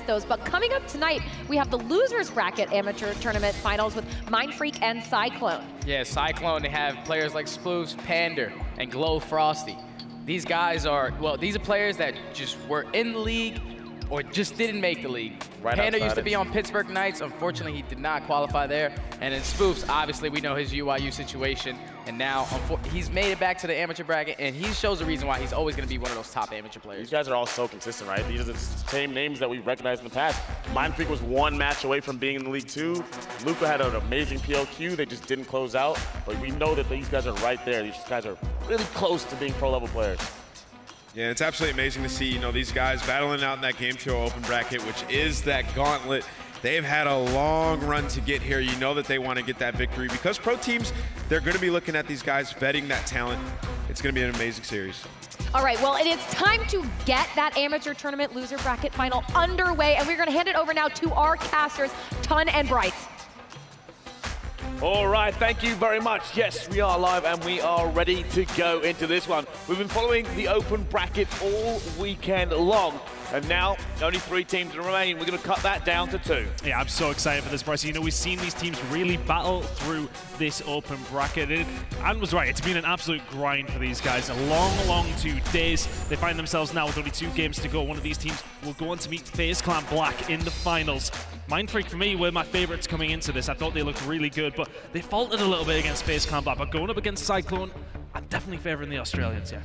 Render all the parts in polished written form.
those. But coming up tonight, we have the losers bracket amateur tournament finals with Mindfreak and Cyclone. Yeah, Cyclone, they have players like Sploofs, Pander, and Glow Frosty. These guys are, well, these are players that just were in the league or just didn't make the league. Pander used to be on Pittsburgh Knights. Unfortunately, he did not qualify there. And then Spoofs, obviously, we know his UIU situation. And now he's made it back to the amateur bracket, and he shows the reason why he's always going to be one of those top amateur players. These guys are all so consistent, right? These are the same names that we've recognized in the past. Mindfreak was one match away from being in the League 2. Luca had an amazing PLQ. They just didn't close out. But we know that these guys are right there. These guys are really close to being pro-level players. Yeah, it's absolutely amazing to see, these guys battling out in that Game 2 open bracket, which is that gauntlet. They've had a long run to get here. You know that they want to get that victory because pro teams, they're going to be looking at these guys, vetting that talent. It's going to be an amazing series. All right, well, it is time to get that amateur tournament loser bracket final underway, and we're going to hand it over now to our casters, Ton and Bryce. All right, thank you very much. Yes, we are live and we are ready to go into this one. We've been following the open bracket all weekend long, and now only 3 teams remain. We're going to cut that down to 2. Yeah, I'm so excited for this, Bryce. We've seen these teams really battle through this open bracket. Anne was right, it's been an absolute grind for these guys. A long 2 days. They find themselves now with only 2 games to go. One of these teams will go on to meet FaZe Clan Black in the finals. Mindfreak, for me, were my favorites coming into this. I thought they looked really good, but they faltered a little bit against FaZe Clan Black. But going up against Cyclone, I'm definitely favoring the Australians, yeah.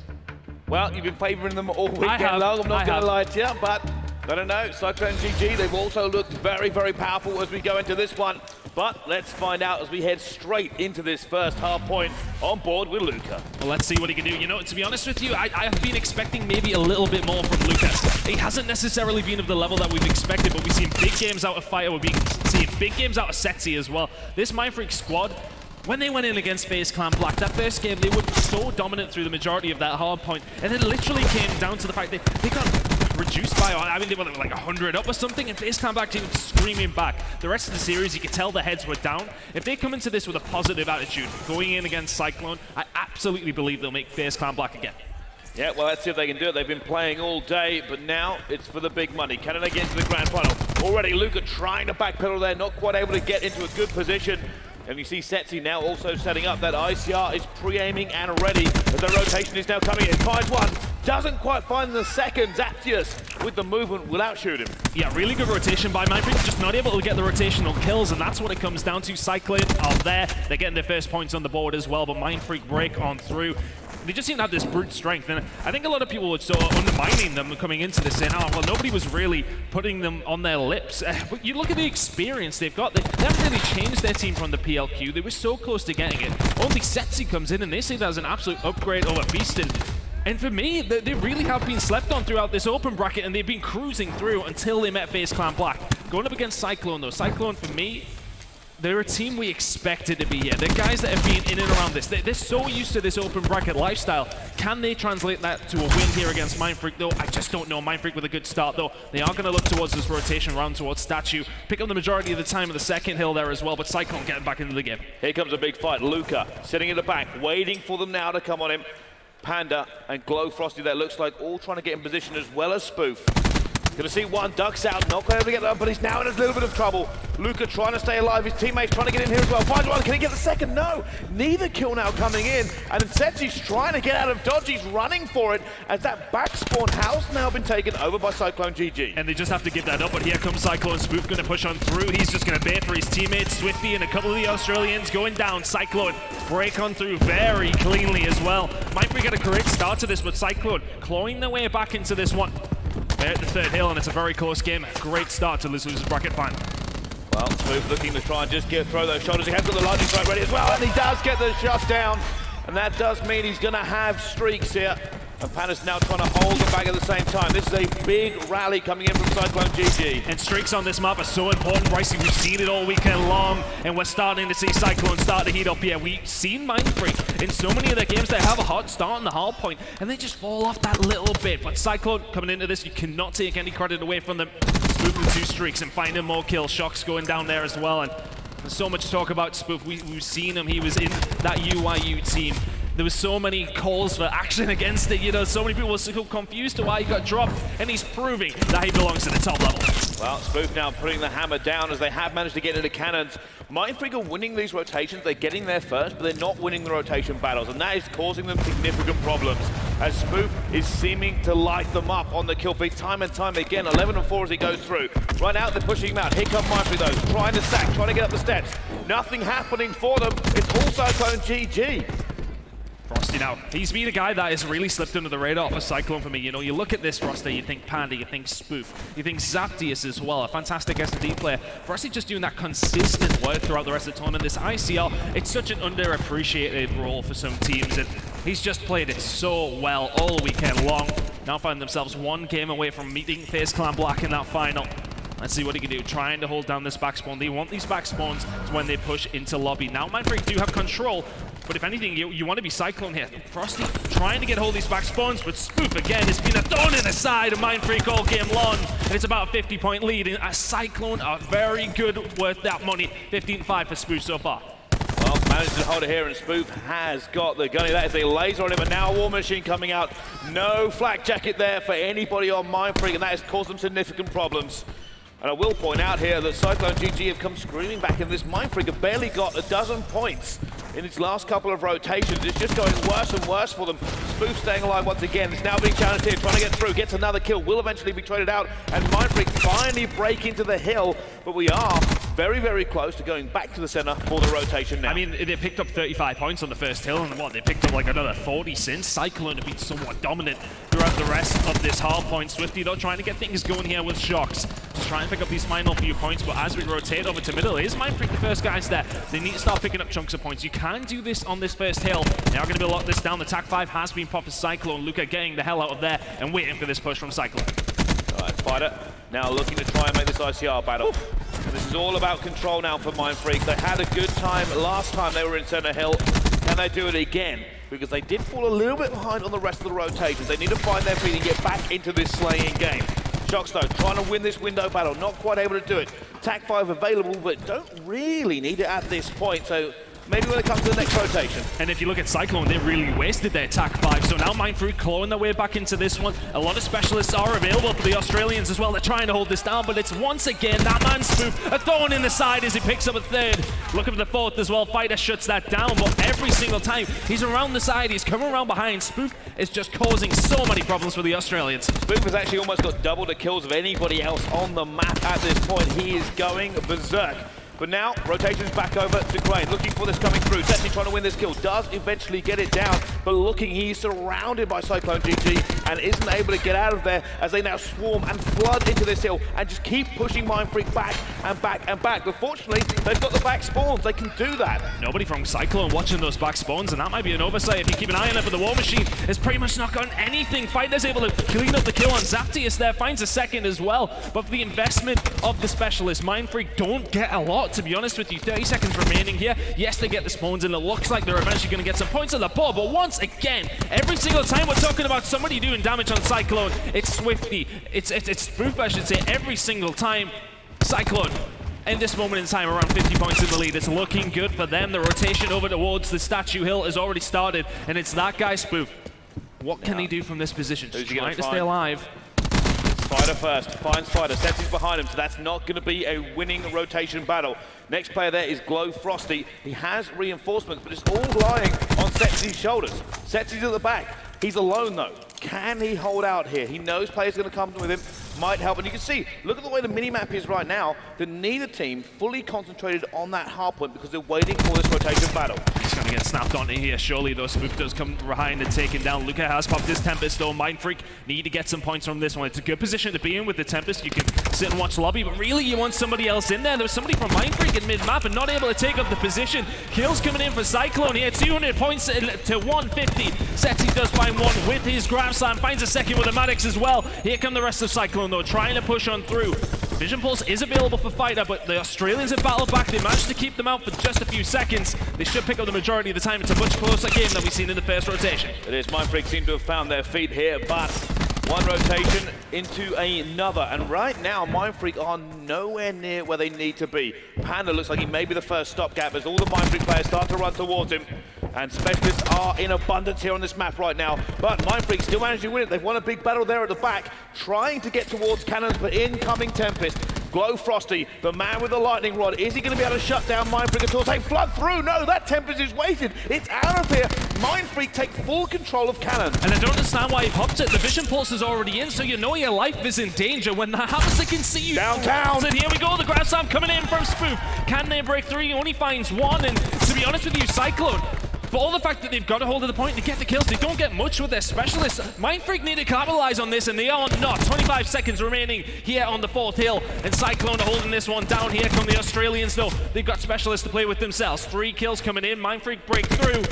Well, you've been favoring them all weekend long, I'm not going to lie to you, but I don't know. CycloneGG, they've also looked very, very powerful as we go into this one. But let's find out as we head straight into this first half point on board with Luca. Well, let's see what he can do. To be honest with you, I have been expecting maybe a little bit more from Luca. He hasn't necessarily been of the level that we've expected, but we've seen big games out of Fighter. We've been seeing big games out of Sexy as well. This Mindfreak squad, when they went in against FaZe Clan Black, that first game, they were so dominant through the majority of that hard point, and it literally came down to the fact that they got reduced by, they were like 100 up or something, and FaZe Clan Black came screaming back. The rest of the series, you could tell the heads were down. If they come into this with a positive attitude, going in against Cyclone, I absolutely believe they'll make FaZe Clan Black again. Yeah, well, let's see if they can do it. They've been playing all day, but now it's for the big money. Can they get into the grand final? Already, Luca trying to backpedal there, not quite able to get into a good position. And you see Setsi now also setting up. That ICR is pre-aiming and ready as the rotation is now coming in. Finds one, doesn't quite find the second. Zaptius with the movement will outshoot him. Yeah, really good rotation by Mindfreak, just not able to get the rotational kills, and that's what it comes down to. Cyclone are there, they're getting their first points on the board as well, but Mindfreak break on through. They just seem to have this brute strength, and I think a lot of people were sort of undermining them coming into this, saying, oh, well, nobody was really putting them on their lips. But you look at the experience they've got. They haven't really changed their team from the PLQ. They were so close to getting it. Only Setsi comes in, and they see that as an absolute upgrade over Beastin. And for me, they really have been slept on throughout this open bracket, and they've been cruising through until they met FaZe Clan Black. Going up against Cyclone, though. Cyclone, for me, they're a team we expected to be here. They're guys that have been in and around this. They're so used to this open bracket lifestyle. Can they translate that to a win here against Mindfreak, though? I just don't know. Mindfreak with a good start, though. They are going to look towards this rotation round towards Statue. Pick up the majority of the time of the second hill there as well, but Cyclone getting back into the game. Here comes a big fight. Luca sitting in the back, waiting for them now to come on him. Panda and Glow Frosty there, looks like all trying to get in position as well as Spoof. Gonna see one, ducks out, not quite able to get that, but he's now in a little bit of trouble. Luca trying to stay alive, his teammates trying to get in here as well. Finds one, can he get the second? No! Neither kill now coming in, and Setsi's trying to get out of dodge, he's running for it, as that back spawn house now been taken over by CycloneGG. And they just have to give that up, but here comes Cyclone. Spoof gonna push on through, he's just gonna bait for his teammates. Swifty and a couple of the Australians going down. Cyclone break on through very cleanly as well. Mindfreak got a great start to this, but Cyclone clawing their way back into this one. They're at the third hill, and it's a very close game. Great start to this losers bracket final. Well, Spoof looking to try and just throw those shoulders. He has got the lightning strike ready as well, and he does get the shot down. And that does mean he's going to have streaks here. And Panda's now trying to hold the bag at the same time. This is a big rally coming in from CycloneGG. And streaks on this map are so important, Brycey. We've seen it all weekend long, and we're starting to see Cyclone start to heat up here. We've seen Mindfreak in so many of their games. They have a hot start on the hard point, and they just fall off that little bit. But Cyclone coming into this, you cannot take any credit away from them. Spoof with 2 streaks and finding more kills. Shocks going down there as well. And there's so much talk about Spoof. We've seen him. He was in that UIU team. There was so many calls for action against it, so many people were so confused to why he got dropped, and he's proving that he belongs to the top level. Well, Spoof now putting the hammer down as they have managed to get into cannons. Mindfreak are winning these rotations, they're getting there first, but they're not winning the rotation battles, and that is causing them significant problems, as Spoof is seeming to light them up on the kill feed time and time again. 11 and 4 as he goes through. Right now, they're pushing him out. Here come Mindfreak though, trying to stack, trying to get up the steps. Nothing happening for them. It's all CycloneGG. Frosty now, he's been a guy that has really slipped under the radar for Cyclone for me. You know, you look at this roster, you think Panda, you think Spoof, you think Zaptius as well, a fantastic S&D player. Frosty just doing that consistent work throughout the rest of the tournament. This ICL, it's such an underappreciated role for some teams, and he's just played it so well all weekend long. Now find themselves one game away from meeting FaZe Clan Black in that final. Let's see what he can do, trying to hold down this back spawn. They want these back spawns when they push into lobby. Now Mindfreak do have control, but if anything, you want to be Cyclone here. Frosty trying to get hold of these back spawns, but Spoof again has been a thorn in the side of Mindfreak all game long. And it's about a 50-point lead, and a Cyclone are very good worth that money. 15-5 for Spoof so far. Well, managed to hold it here, and Spoof has got the gunny. That is a laser on him, and now a War Machine coming out. No flak jacket there for anybody on Mindfreak, and that has caused them significant problems. And I will point out here that CycloneGG have come screaming back, and this Mindfreak have barely got a dozen points in its last couple of rotations. It's just going worse and worse for them. Spoof staying alive once again. It's now being challenged here, trying to get through, gets another kill, will eventually be traded out, and Mindfreak finally break into the hill, but we are very, very close to going back to the center for the rotation now. I mean, they picked up 35 points on the first hill, and what, they picked up like another 40 since. Cyclone have been somewhat dominant throughout the rest of this hard point. Swifty, though, trying to get things going here with Shocks. Just trying to pick up these final few points, but as we rotate over to middle, is Mindfreak the first guys there? They need to start picking up chunks of points. You can do this on this first hill. They are going to be lock this down. The TAC 5 has been popped for Cyclone. Luca getting the hell out of there and waiting for this push from Cyclone. All right, Fighter now looking to try and make this ICR battle. And this is all about control now for Mindfreak. They had a good time last time they were in center hill. Can they do it again? Because they did fall a little bit behind on the rest of the rotations. They need to find their feet and get back into this slaying game. Shocks though, trying to win this window battle, not quite able to do it. TAC 5 available, but don't really need it at this point, so maybe when it comes to the next rotation. And if you look at Cyclone, they really wasted their TAC 5, so now Mindfreak clawing their way back into this one. A lot of specialists are available for the Australians as well. They're trying to hold this down, but it's once again that man Spoof, a thorn in the side as he picks up a third. Looking for the fourth as well. Fighter shuts that down, but every single time he's around the side, he's coming around behind. Spoof is just causing so many problems for the Australians. Spoof has actually almost got double the kills of anybody else on the map at this point. He is going berserk. But now, rotation's back over to Crane, looking for this coming through. Tessie trying to win this kill, does eventually get it down, but looking, he's surrounded by CycloneGG and isn't able to get out of there as they now swarm and flood into this hill and just keep pushing Mindfreak back and back and back. But fortunately, they've got the back spawns, they can do that. Nobody from Cyclone watching those back spawns, and that might be an oversight if you keep an eye on it, but the War Machine has pretty much not gotten anything. Fighter's able to clean up the kill on Zaptius there, finds a second as well, but for the investment of the specialist, Mindfreak don't get a lot, to be honest with you. 30 seconds remaining here. Yes, they get the spawns, and it looks like they're eventually going to get some points on the board, but once again, every single time we're talking about somebody doing damage on Cyclone, it's Swifty, it's Spoof, I should say, every single time. Cyclone, in this moment in time, around 50 points in the lead. It's looking good for them. The rotation over towards the Statue Hill has already started, and it's that guy, Spoof. What can he do from this position? Just trying to stay alive. Spider first, finds Spider, sets his behind him, so that's not going to be a winning rotation battle. Next player there is Glow Frosty. He has reinforcements, but it's all lying on Setsy's shoulders. Setsy's at the back. He's alone though. Can he hold out here? He knows players are going to come with him, might help. And you can see, look at the way the minimap is right now. The neither team fully concentrated on that hard point because they're waiting for this rotation battle. He's going to get snapped onto here, surely, though. Spoof does come behind and take him down. Luca has popped his Tempest, though. Mindfreak need to get some points from this one. It's a good position to be in with the Tempest. You can sit and watch lobby, but really you want somebody else in there. There was somebody from Mindfreak in mid-map and not able to take up the position. Kills coming in for Cyclone here. 200 points to 150. Setsy does find one with his grab slam. Finds a second with the Maddox as well. Here come the rest of Cyclone, though, trying to push on through. Vision Pulse is available for Fighter, but the Australians have battled back. They managed to keep them out for just a few seconds. They should pick up the majority of the time. It's a much closer game than we've seen in the first rotation. It is. Mindfreak seem to have found their feet here, but one rotation into another. And right now, Mindfreak are nowhere near where they need to be. Panda looks like he may be the first stopgap as all the Mindfreak players start to run towards him. And specialists are in abundance here on this map right now. But Mindfreak still managed to win it. They've won a big battle there at the back, trying to get towards cannons, but incoming Tempest. Glow Frosty, the man with the lightning rod. Is he going to be able to shut down Mindfreak at all? They flood through. No, that Tempest is wasted. It's out of here. Mindfreak take full control of Cannon. And I don't understand why he popped it. The vision pulse is already in, so you know your life is in danger. When that happens, they can see you. Downtown. And here we go. The grab slam coming in from Spoof. Can they break through? He only finds one. And to be honest with you, Cyclone, for all the fact that they've got a hold of the point to get the kills, they don't get much with their specialists. Mindfreak need to capitalize on this, and they are not. 25 seconds remaining here on the 4th hill, and Cyclone are holding this one down. Here come the Australians, though. They've got specialists to play with themselves. 3 kills coming in. Mindfreak break through.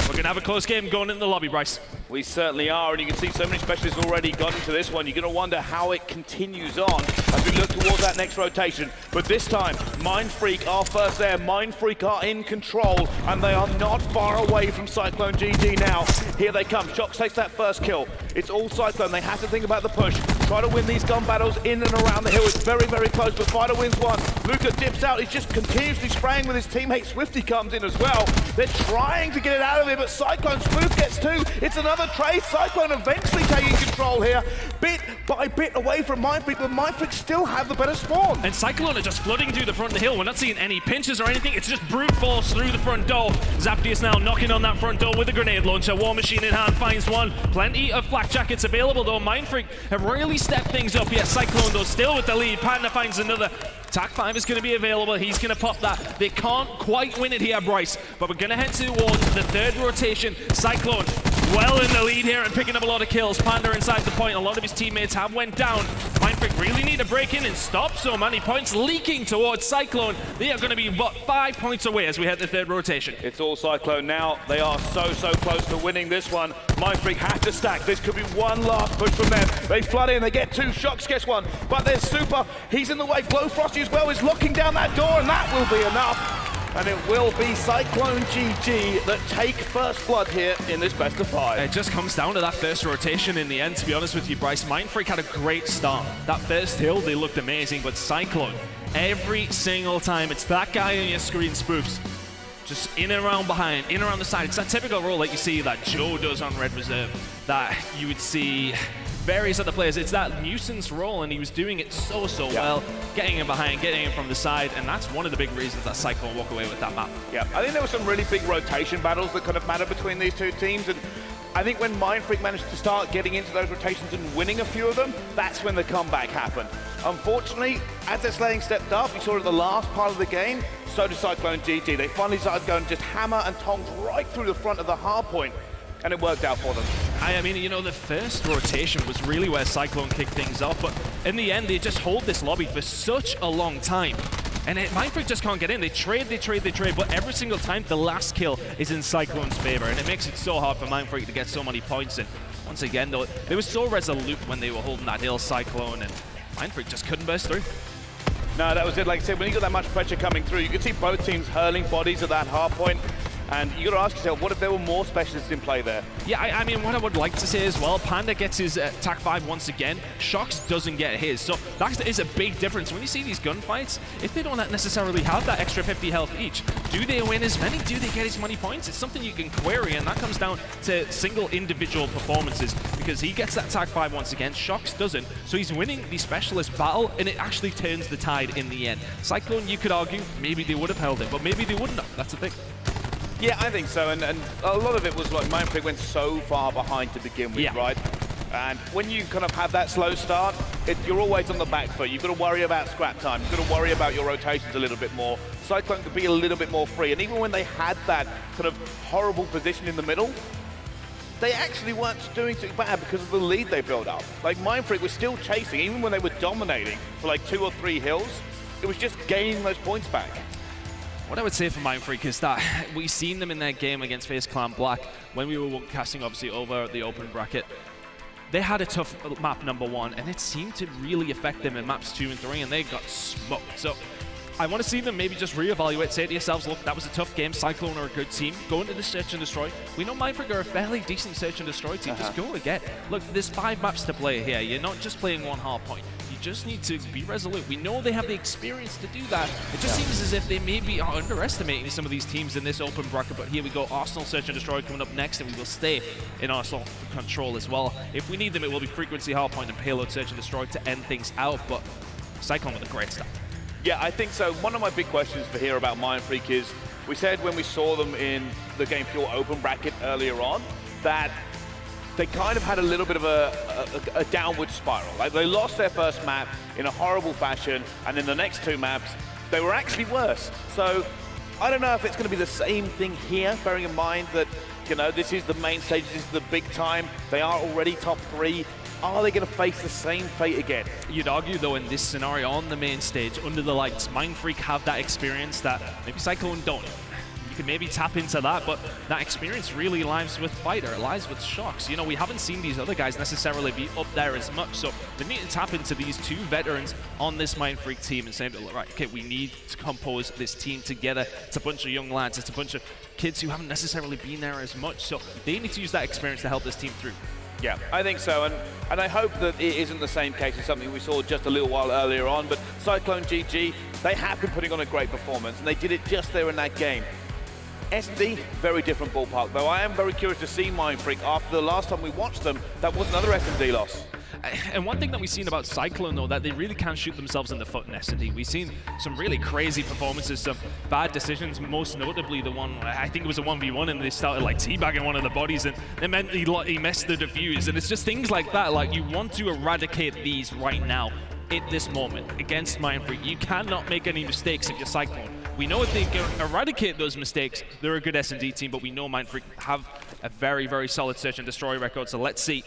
We're going to have a close game going in the lobby, Bryce. We certainly are, and you can see so many specialists already got into this one. You're going to wonder how it continues on as we look towards that next rotation. But this time, Mindfreak are first there. Mindfreak are in control, and they are not far away from CycloneGG now. Here they come. Shox takes that first kill. It's all Cyclone. They have to think about the push. Try to win these gun battles in and around the hill. It's very, very close, but Fighter wins one. Luca dips out. He's just continuously spraying with his teammate. Swifty comes in as well. They're trying to get it out of here, but Cyclone Spoof gets 2. It's another trade. Cyclone eventually taking control here, bit by bit away from Mindfreak, but Mindfreak still have the better spawn. And Cyclone are just flooding through the front of the hill. We're not seeing any pinches or anything. It's just brute force through the front door. Zapdius now knocking on that front door with a grenade launcher. War Machine in hand finds one. Plenty of flak jackets available, though. Mindfreak have really stepped things up. Yes, Cyclone, though, still with the lead. Panda finds another. TAC-5 is going to be available. He's going to pop that. They can't quite win it here, Bryce, but we're going to head towards the 3rd rotation. Cyclone well in the lead here and picking up a lot of kills. Panda inside the point. A lot of his teammates have went down. Mindfreak really need to break in and stop so many points leaking towards Cyclone. They are going to be about 5 points away as we head the 3rd rotation. It's all Cyclone now. They are so close to winning this one. Mindfreak have to stack. This could be one last push from them. They flood in. They get 2. Shox gets 1. But there's Super. He's in the way. Glow Frosty as well is locking down that door, and that will be enough. And it will be CycloneGG that take first blood here in this best of 5. It just comes down to that first rotation in the end, to be honest with you, Bryce. Mindfreak had a great start. That first hill, they looked amazing, but Cyclone, every single time, it's that guy on your screen, Spoofs. Just in and around behind, in and around the side. It's that typical role that you see that Joe does on Red Reserve, that you would see various other players. It's that nuisance role, and he was doing it so well, getting him behind, getting him from the side, and that's one of the big reasons that Cyclone walk away with that map. Yeah, I think there were some really big rotation battles that kind of matter between these two teams, and I think when Mindfreak managed to start getting into those rotations and winning a few of them, that's when the comeback happened. Unfortunately, as their slaying stepped up, you saw it in the last part of the game, so did CycloneGG. They finally started going just hammer and tongs right through the front of the hard point, and it worked out for them. I mean, you know, the first rotation was really where Cyclone kicked things off, but in the end, they just hold this lobby for such a long time. And Mindfreak just can't get in. They trade, but every single time, the last kill is in Cyclone's favor, and it makes it so hard for Mindfreak to get so many points in. Once again, though, they were so resolute when they were holding that hill, Cyclone, and Mindfreak just couldn't burst through. No, that was it. Like I said, when you got that much pressure coming through, you could see both teams hurling bodies at that hard point. And you got to ask yourself, what if there were more specialists in play there? Yeah, I mean, what I would like to say as well, Panda gets his TAC-5 once again. Shox doesn't get his. So that is a big difference. When you see these gunfights, if they don't necessarily have that extra 50 health each, do they win as many? Do they get as many points? It's something you can query, and that comes down to single individual performances, because he gets that TAC-5 once again, Shox doesn't. So he's winning the specialist battle, and it actually turns the tide in the end. Cyclone, you could argue, maybe they would have held it, but maybe they wouldn't have. That's the thing. Yeah, I think so, and a lot of it was like Mindfreak went so far behind to begin with, right? And when you kind of have that slow start, you're always on the back foot. You've got to worry about scrap time. You've got to worry about your rotations a little bit more. Cyclone could be a little bit more free, and even when they had that kind of horrible position in the middle, they actually weren't doing too bad because of the lead they built up. Like, Mindfreak was still chasing, even when they were dominating for like 2 or 3 hills. It was just gaining those points back. What I would say for Mindfreak is that we've seen them in their game against FaZe Clan Black when we were casting obviously over the open bracket. They had a tough map number 1, and it seemed to really affect them in maps 2 and 3, and they got smoked. So I want to see them maybe just reevaluate, say to yourselves, look, that was a tough game. Cyclone are a good team. Go into the search and destroy. We know Mindfreak are a fairly decent search and destroy team. Just go again. Look, there's 5 maps to play here. You're not just playing one hard point. You just need to be resolute. We know they have the experience to do that. It just seems as if they maybe are underestimating some of these teams in this open bracket. But here we go. Arsenal Search and Destroy coming up next, and we will stay in Arsenal control as well. If we need them, it will be Frequency Hardpoint and Payload Search and Destroy to end things out. But Cyclone with a great start. Yeah, I think so. One of my big questions for here about Mindfreak is, we said when we saw them in the Game Fuel open bracket earlier on, that they kind of had a little bit of a downward spiral. Like, they lost their first map in a horrible fashion, and in the next 2 maps, they were actually worse. So I don't know if it's going to be the same thing here, bearing in mind that, you know, this is the main stage, this is the big time. They are already top 3. Are they going to face the same fate again? You'd argue, though, in this scenario on the main stage, under the lights, Mindfreak have that experience that maybe Cyclone don't. You can maybe tap into that, but that experience really lies with Fighter, it lies with Shox. You know, we haven't seen these other guys necessarily be up there as much, so they need to tap into these 2 veterans on this Mindfreak team and say, right, okay, we need to compose this team together. It's a bunch of young lads, it's a bunch of kids who haven't necessarily been there as much, so they need to use that experience to help this team through. Yeah, I think so, and I hope that it isn't the same case as something we saw just a little while earlier on, but CycloneGG, they have been putting on a great performance, and they did it just there in that game. S&D, very different ballpark, though I am very curious to see Mindfreak. After the last time we watched them, that was another S&D loss. And one thing that we've seen about Cyclone, though, that they really can shoot themselves in the foot in S&D. We've seen some really crazy performances, some bad decisions, most notably the one, I think it was a 1v1, and they started like teabagging one of the bodies, and it meant he missed the defuse. And it's just things like that, like you want to eradicate these right now, at this moment, against Mindfreak. You cannot make any mistakes if you're Cyclone. We know if they can eradicate those mistakes, they're a good S&D team, but we know Mindfreak have a very, very solid search and destroy record, so let's see.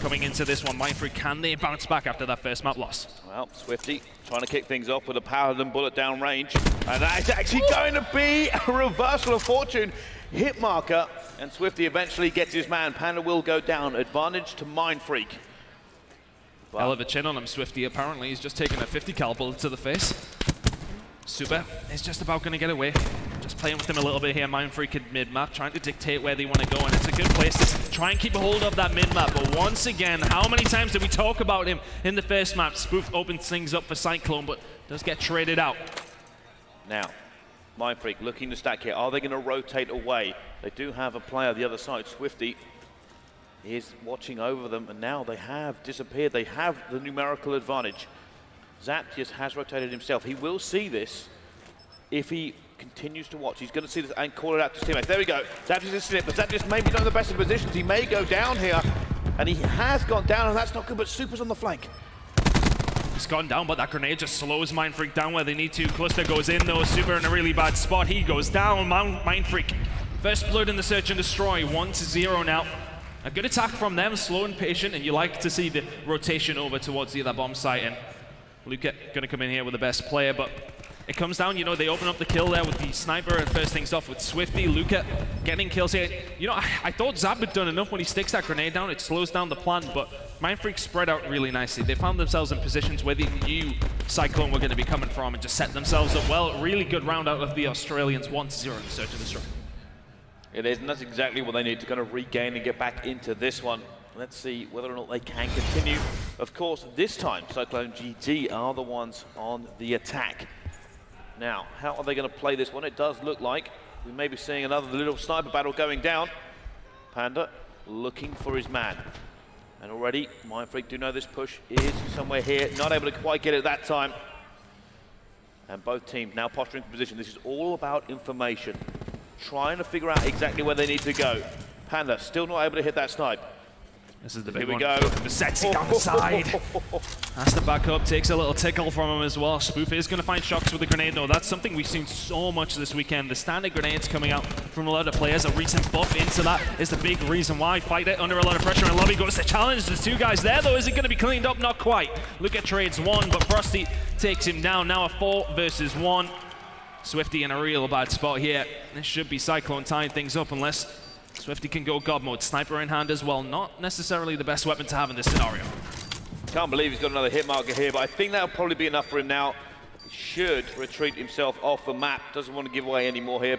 Coming into this one, Mindfreak, can they bounce back after that first map loss? Well, Swifty trying to kick things off with a Paladin bullet down range. And that is actually going to be a reversal of fortune. Hit marker, and Swifty eventually gets his man. Panda will go down. Advantage to Mindfreak. Hell of a chin on him, Swifty. Apparently, he's just taken a 50 cal bullet to the face. Super is just about going to get away. Just playing with him a little bit here, Mindfreak at mid-map, trying to dictate where they want to go, and it's a good place to try and keep a hold of that mid-map. But once again, how many times did we talk about him in the first map? Spoof opens things up for Cyclone, but does get traded out. Now, Mindfreak looking to stack here. Are they going to rotate away? They do have a player the other side. Swifty is watching over them, and now they have disappeared. They have the numerical advantage. Zaptius has rotated himself. He will see this if he continues to watch. He's going to see this and call it out to his teammates. There we go. Zaptius is sitting, but Zaptius may be not in the best of positions. He may go down here, and he has gone down, and that's not good, but Super's on the flank. He's gone down, but that grenade just slows Mindfreak down where they need to. Cluster goes in, though. Super in a really bad spot. He goes down. Mindfreak. First blood in the search and destroy. 1-0 now. A good attack from them, slow and patient, and you like to see the rotation over towards the other bomb site. And Luca going to come in here with the best player, but it comes down, you know, they open up the kill there with the sniper, and first things off with Swifty. Luca getting kills here. You know, I thought Zap had done enough when he sticks that grenade down. It slows down the plan, but Mindfreak spread out really nicely. They found themselves in positions where they knew Cyclone were going to be coming from and just set themselves up well. Really good round out of the Australians, 1-0 in the search and destroy. It is, and that's exactly what they need to kind of regain and get back into this one. Let's see whether or not they can continue. Of course, this time, CycloneGG are the ones on the attack. Now, how are they going to play this one? It does look like we may be seeing another little sniper battle going down. Panda looking for his man. And already, Mindfreak do know this push is somewhere here. Not able to quite get it that time. And both teams now posturing for position. This is all about information. Trying to figure out exactly where they need to go. Panda still not able to hit that snipe. This is the big Here we one. go. Massetzi down the side. Has the back up, takes a little tickle from him as well. Spoof is going to find Shox with the grenade, though. That's something we've seen so much this weekend. The standard grenades coming out from a lot of players. A recent buff into that is the big reason why. Fighter under a lot of pressure, and Lobby goes to challenge. There's 2 guys there, though. Is it going to be cleaned up? Not quite. Look at trades 1, but Frosty takes him down. Now a 4 versus 1. Swifty in a real bad spot here. This should be Cyclone tying things up unless Swifty can go God mode. Sniper in hand as well. Not necessarily the best weapon to have in this scenario. Can't believe he's got another hit marker here, but I think that'll probably be enough for him now. He should retreat himself off the map. Doesn't want to give away any more here.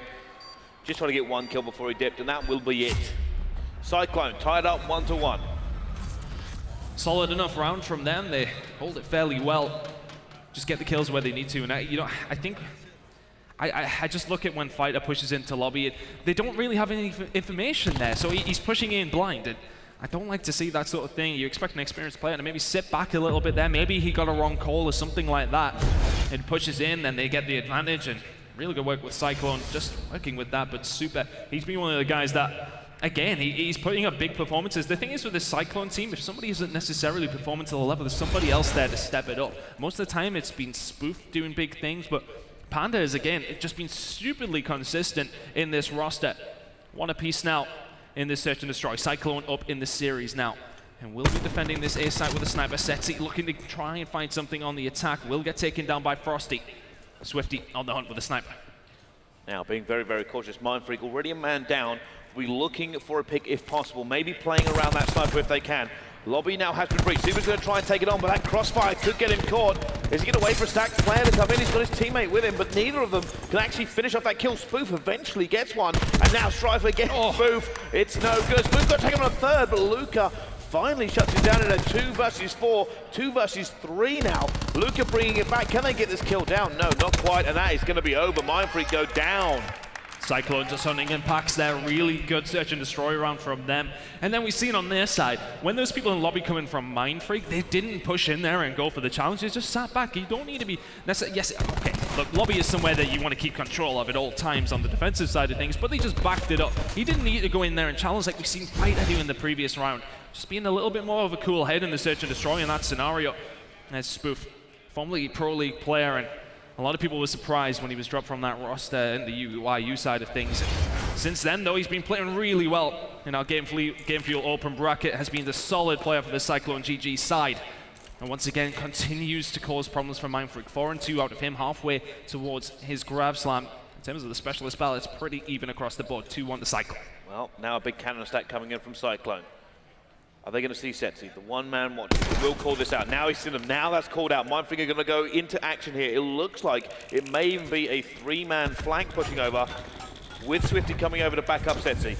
Just trying to get 1 kill before he dipped, and that will be it. Cyclone tied up 1-1. Solid enough round from them. They hold it fairly well. Just get the kills where they need to. And I think I just look at when Fighter pushes into lobby, they don't really have any information there, so he's pushing in blind. And I don't like to see that sort of thing. You expect an experienced player to maybe sit back a little bit there. Maybe he got a wrong call or something like that. it pushes in, then they get the advantage, and really good work with Cyclone, just working with that, but Super, he's been one of the guys that, again, he's putting up big performances. The thing is with this Cyclone team, if somebody isn't necessarily performing to the level, there's somebody else there to step it up. Most of the time it's been Spoof doing big things, but Panda is, again, just been stupidly consistent in this roster. One apiece now in this Search and Destroy. Cyclone up in the series now. And will be defending this A site with a sniper. Setzy looking to try and find something on the attack. Will get taken down by Frosty. Swifty on the hunt with a sniper. Now being very, very cautious. Mindfreak already a man down. We're looking for a pick if possible. Maybe playing around that sniper if they can. Lobby now has been breached. Super's going to try and take it on, but that crossfire could get him caught. Is he going to wait for a stacked player to come in? He's got his teammate with him, but neither of them can actually finish off that kill. Spoof eventually gets one, and now Strife gets Spoof. It's no good. Spoof got to take him on a third, but Luca finally shuts him down in a 2 versus 4, 2 versus 3 now. Luca bringing it back. Can they get this kill down? No, not quite, and that is going to be over. Mindfreak go down. Cyclone just hunting impacts there, really good search and destroy round from them. And then we've seen on their side, when those people in lobby coming from Mindfreak, they didn't push in there and go for the challenge, they just sat back. You don't need to be necessarily, yes, okay, look, lobby is somewhere that you want to keep control of at all times on the defensive side of things, but they just backed it up. He didn't need to go in there and challenge like we've seen Fighter do in the previous round. Just being a little bit more of a cool head in the search and destroy in that scenario. As Spoof, formerly Pro League player, and a lot of people were surprised when he was dropped from that roster in the UIU side of things. Since then, though, he's been playing really well in our Game Fuel Open Bracket, has been the solid player for the CycloneGG side. And once again, continues to cause problems for Mindfreak. 4 and 2 out of him, halfway towards his grab slam. In terms of the specialist battle, it's pretty even across the board. 2-1 to Cyclone. Well, now a big cannon stack coming in from Cyclone. Are they going to see Setzy? The one-man watch will call this out. Now he's seen them. Now that's called out. Mindfreak are going to go into action here. It looks like it may even be a 3-man flank pushing over with Swifty coming over to back up Setzy.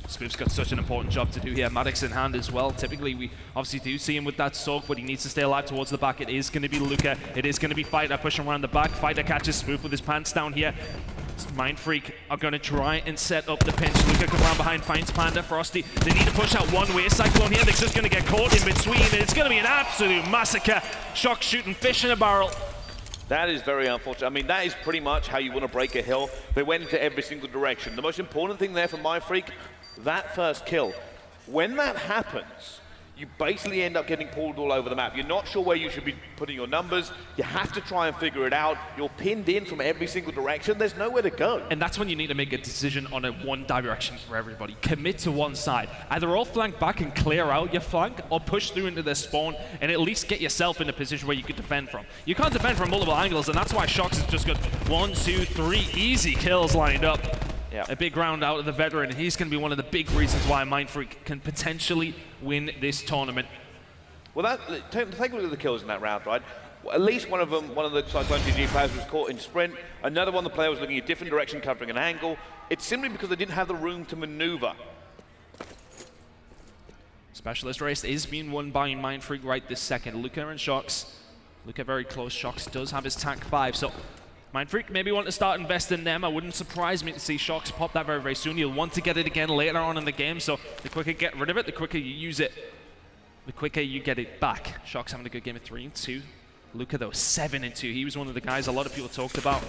Spoof's got such an important job to do here. Maddox in hand as well. Typically, we obviously do see him with that soak, but he needs to stay alive towards the back. It is going to be Luca. It is going to be Fighter pushing around the back. Fighter catches Spoof with his pants down here. Mindfreak are going to try and set up the pinch. Luca come around behind, finds Panda, Frosty. They need to push out one way. Cyclone here, they're just going to get caught in between. It's going to be an absolute massacre. Shock shooting fish in a barrel. That is very unfortunate. I mean, that is pretty much how you want to break a hill. They went into every single direction. The most important thing there for Mindfreak, that first kill. When that happens, you basically end up getting pulled all over the map. You're not sure where you should be putting your numbers. You have to try and figure it out. You're pinned in from every single direction. There's nowhere to go. And that's when you need to make a decision on a one direction for everybody. Commit to one side. Either all flank back and clear out your flank, or push through into their spawn and at least get yourself in a position where you can defend from. You can't defend from multiple angles, and that's why Shox has just got 1, 2, 3 easy kills lined up. Yeah. A big round out of the veteran, and he's going to be one of the big reasons why Mindfreak can potentially win this tournament. Well, take a look at the kills in that round, right? Well, at least one of them, one of the CycloneGG players was caught in sprint. Another one, the player was looking a different direction, covering an angle. It's simply because they didn't have the room to maneuver. Specialist race is being won by Mindfreak right this second. Luca and Shox. Luca very close. Shox does have his TAC 5, so Mindfreak maybe want to start investing in them. I wouldn't surprise me to see Shox pop that very, very soon. You'll want to get it again later on in the game, so the quicker you get rid of it, the quicker you use it, the quicker you get it back. Shox having a good game of 3 and 2. Luca, though, 7 and 2. He was one of the guys a lot of people talked about.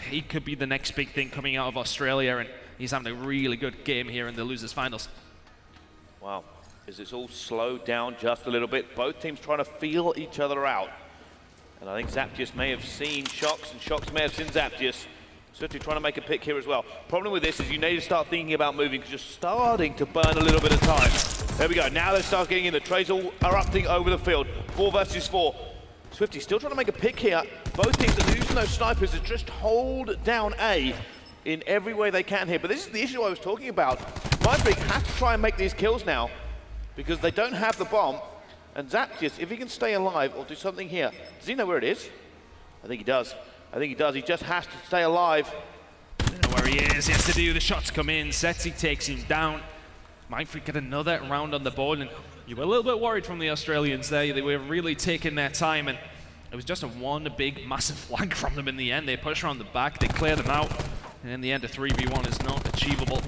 He could be the next big thing coming out of Australia, and he's having a really good game here in the losers finals. Wow, is it's all slowed down just a little bit. Both teams trying to feel each other out. And I think Zaptius may have seen Shox, and Shox may have seen Zaptius. Certainly trying to make a pick here as well. Problem with this is you need to start thinking about moving because you're starting to burn a little bit of time. There we go. Now they start getting in. The trades all erupting over the field. 4 versus 4. Swifty still trying to make a pick here. Both teams are using those snipers to just hold down A in every way they can here. But this is the issue I was talking about. Mindfreak have to try and make these kills now because they don't have the bomb. And Zaptius, if he can stay alive or do something here, does he know where it is? I think he does. I think he does. He just has to stay alive. I don't know where he is. He has to do. The shots come in. Setzy takes him down. Mindfreak get another round on the board, and you were a little bit worried from the Australians there. They were really taking their time, and it was just one big, massive flank from them in the end. They push around the back, they clear them out, and in the end, a 3v1 is not achievable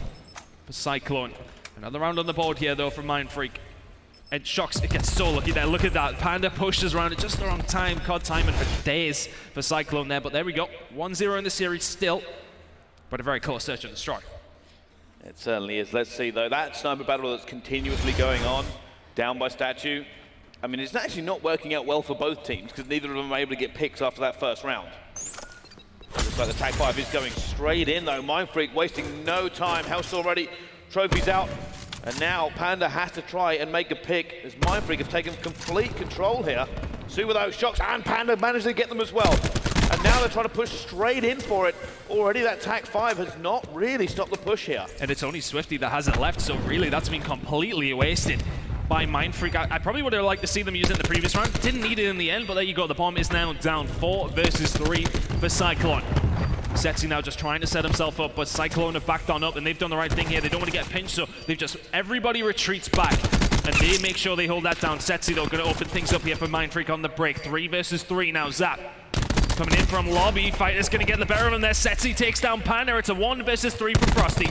for Cyclone. Another round on the board here, though, from Mindfreak. And Shox, it gets so lucky there. Look at that. Panda pushes around at just the wrong time. COD timing for days for Cyclone there. But there we go. 1-0 in the series still. But a very close search and destroy. It certainly is. Let's see, though. That sniper battle that's continuously going on, down by Statue. I mean, it's actually not working out well for both teams because neither of them are able to get picks after that first round. Looks like the Tag 5 is going straight in, though. Mindfreak wasting no time. House already. Trophies out. And now Panda has to try and make a pick as Mindfreak have taken complete control here. Sue with those shocks, and Panda managed to get them as well. And now they're trying to push straight in for it. Already that Tag 5 has not really stopped the push here. And it's only Swifty that hasn't left, so really that's been completely wasted by Mindfreak. I probably would have liked to see them use it in the previous round. Didn't need it in the end, but there you go. The bomb is now down 4 versus 3 for Cyclone. Setzy now just trying to set himself up, but Cyclone have backed on up, and they've done the right thing here. They don't want to get pinched, so they've just, everybody retreats back, and they make sure they hold that down. Setzy, though, going to open things up here for Mindfreak on the break. 3 versus 3 now. Zap coming in from lobby. Fighter's going to get the better of him there. Setzy takes down Panda. It's a 1 versus 3 for Frosty.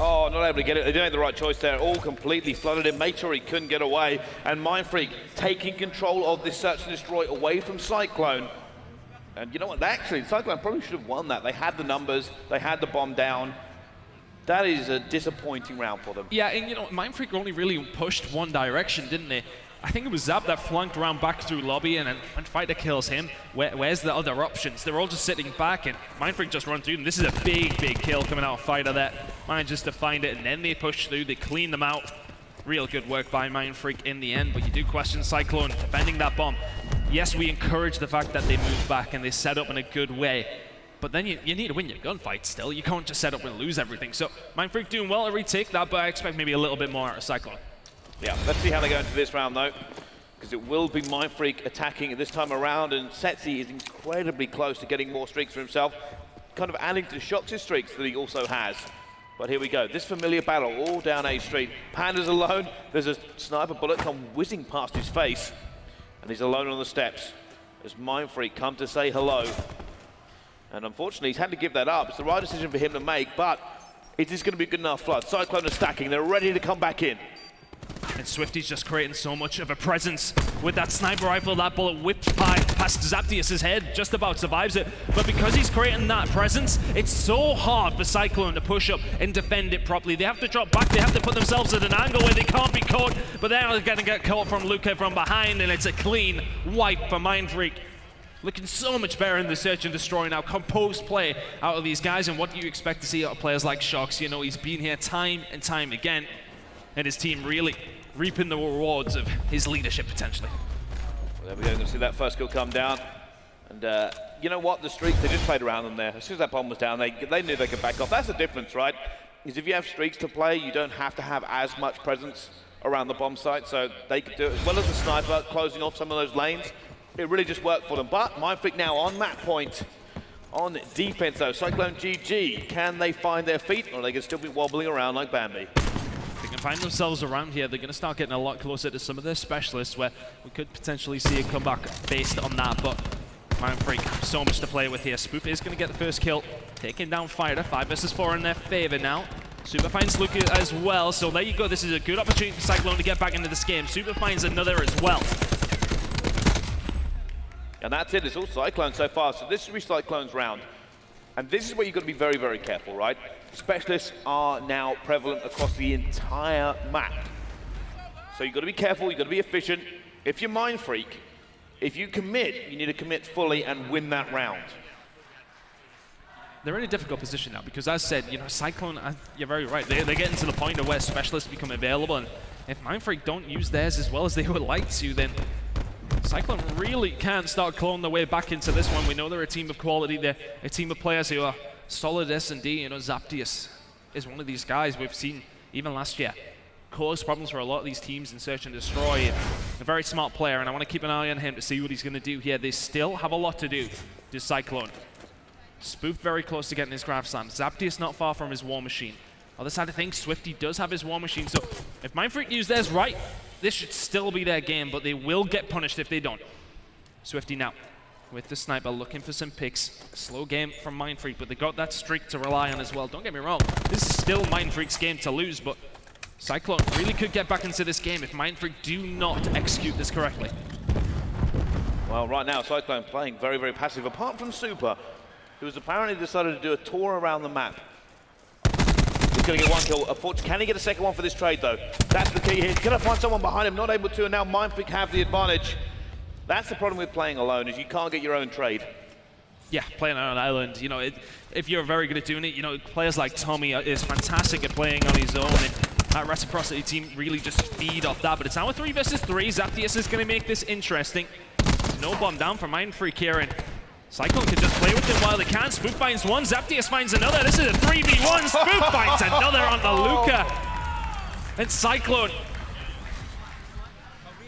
Oh, not able to get it. They didn't make the right choice there. All completely flooded him. Made sure he couldn't get away. And Mindfreak taking control of this search and destroy away from Cyclone. And you know what? Actually, Cyclone probably should have won that. They had the numbers. They had the bomb down. That is a disappointing round for them. Yeah, and you know, Mindfreak only really pushed one direction, didn't they? I think it was Zap that flanked around back through lobby, and when Fighter kills him, where's the other options? They're all just sitting back, and Mindfreak just run through them. This is a big, big kill coming out of Fighter there. Manages to find it, and then they push through. They clean them out. Real good work by Mindfreak in the end, but you do question Cyclone defending that bomb. Yes, we encourage the fact that they move back and they set up in a good way, but then you need to win your gunfight still. You can't just set up and lose everything. So Mindfreak doing well to retake that, but I expect maybe a little bit more out of Cyclone. Yeah, let's see how they go into this round, though, because it will be Mindfreak attacking this time around, and Setzy is incredibly close to getting more streaks for himself, kind of adding to Shox' streaks that he also has. But here we go, this familiar battle all down A Street. Panda's alone, there's a sniper bullet come whizzing past his face, and he's alone on the steps as Mindfreak come to say hello. And unfortunately, he's had to give that up. It's the right decision for him to make, but it is going to be good enough flood. Cyclone are stacking, they're ready to come back in. And Swifty's just creating so much of a presence with that sniper rifle. That bullet whips past Zaptius' head, just about survives it. But because he's creating that presence, it's so hard for Cyclone to push up and defend it properly. They have to drop back, they have to put themselves at an angle where they can't be caught, but they're going to get caught from Luca from behind, and it's a clean wipe for Mindfreak. Looking so much better in the search and destroy now. Composed play out of these guys, and what do you expect to see out of players like Shox? You know, he's been here time and time again, and his team really reaping the rewards of his leadership potentially. Well, there we go, going to see that first kill come down. And you know what, the streaks, they just played around them there. As soon as that bomb was down, they knew they could back off. That's the difference, right? Is if you have streaks to play, you don't have to have as much presence around the bomb site, so they could do it as well as the sniper, closing off some of those lanes. It really just worked for them. But Mindfreak now on map point. On defense though, CycloneGG, can they find their feet, or are they going to still be wobbling around like Bambi? They can find themselves around here. They're going to start getting a lot closer to some of their specialists, where we could potentially see a comeback based on that. But Mindfreak, so much to play with here. Spoof is going to get the first kill, taking down Fighter. 5 versus 4 in their favor now. Super finds Luca as well, so there you go. This is a good opportunity for Cyclone to get back into this game. Super finds another as well. And that's it, it's all Cyclone so far. So this is Cyclone's round. And this is where you've got to be very, very careful, right? Specialists are now prevalent across the entire map. So you've got to be careful, you've got to be efficient. If you're Mindfreak, if you commit, you need to commit fully and win that round. They're in a difficult position now because, as said, you know, Cyclone, you're very right. They're getting to the point of where specialists become available. And if Mindfreak don't use theirs as well as they would like to, then Cyclone really can't start clawing their way back into this one. We know they're a team of quality. They're a team of players who are solid S&D. You know, Zaptius is one of these guys we've seen even last year cause problems for a lot of these teams in Search and Destroy. A very smart player, and I want to keep an eye on him to see what he's going to do here. They still have a lot to do to Cyclone. Spoof very close to getting his grab slam. Zaptius not far from his War Machine. Other side of things, Swifty does have his War Machine, so if Mindfreak use theirs right, this should still be their game, but they will get punished if they don't. Swifty now with the sniper looking for some picks. Slow game from Mindfreak, but they got that streak to rely on as well. Don't get me wrong, this is still Mindfreak's game to lose, but Cyclone really could get back into this game if Mindfreak do not execute this correctly. Well, right now, Cyclone playing very, very passive, apart from Super, who has apparently decided to do a tour around the map. He's going to get one kill. Can he get a second one for this trade, though? That's the key here. He's going to find someone behind him, not able to, and now Mindfreak have the advantage. That's the problem with playing alone, is you can't get your own trade. Yeah, playing on an island, you know, if you're very good at doing it, you know, players like Tommy is fantastic at playing on his own, and that Reciprocity team really just feed off that. But it's now a 3 versus 3. Zaptius is going to make this interesting. No bomb down for Mindfreak here, and Cyclone can just play with him while they can. Spoof finds one, Zaptius finds another. This is a 3v1. Spoof finds another on the Luca. And Cyclone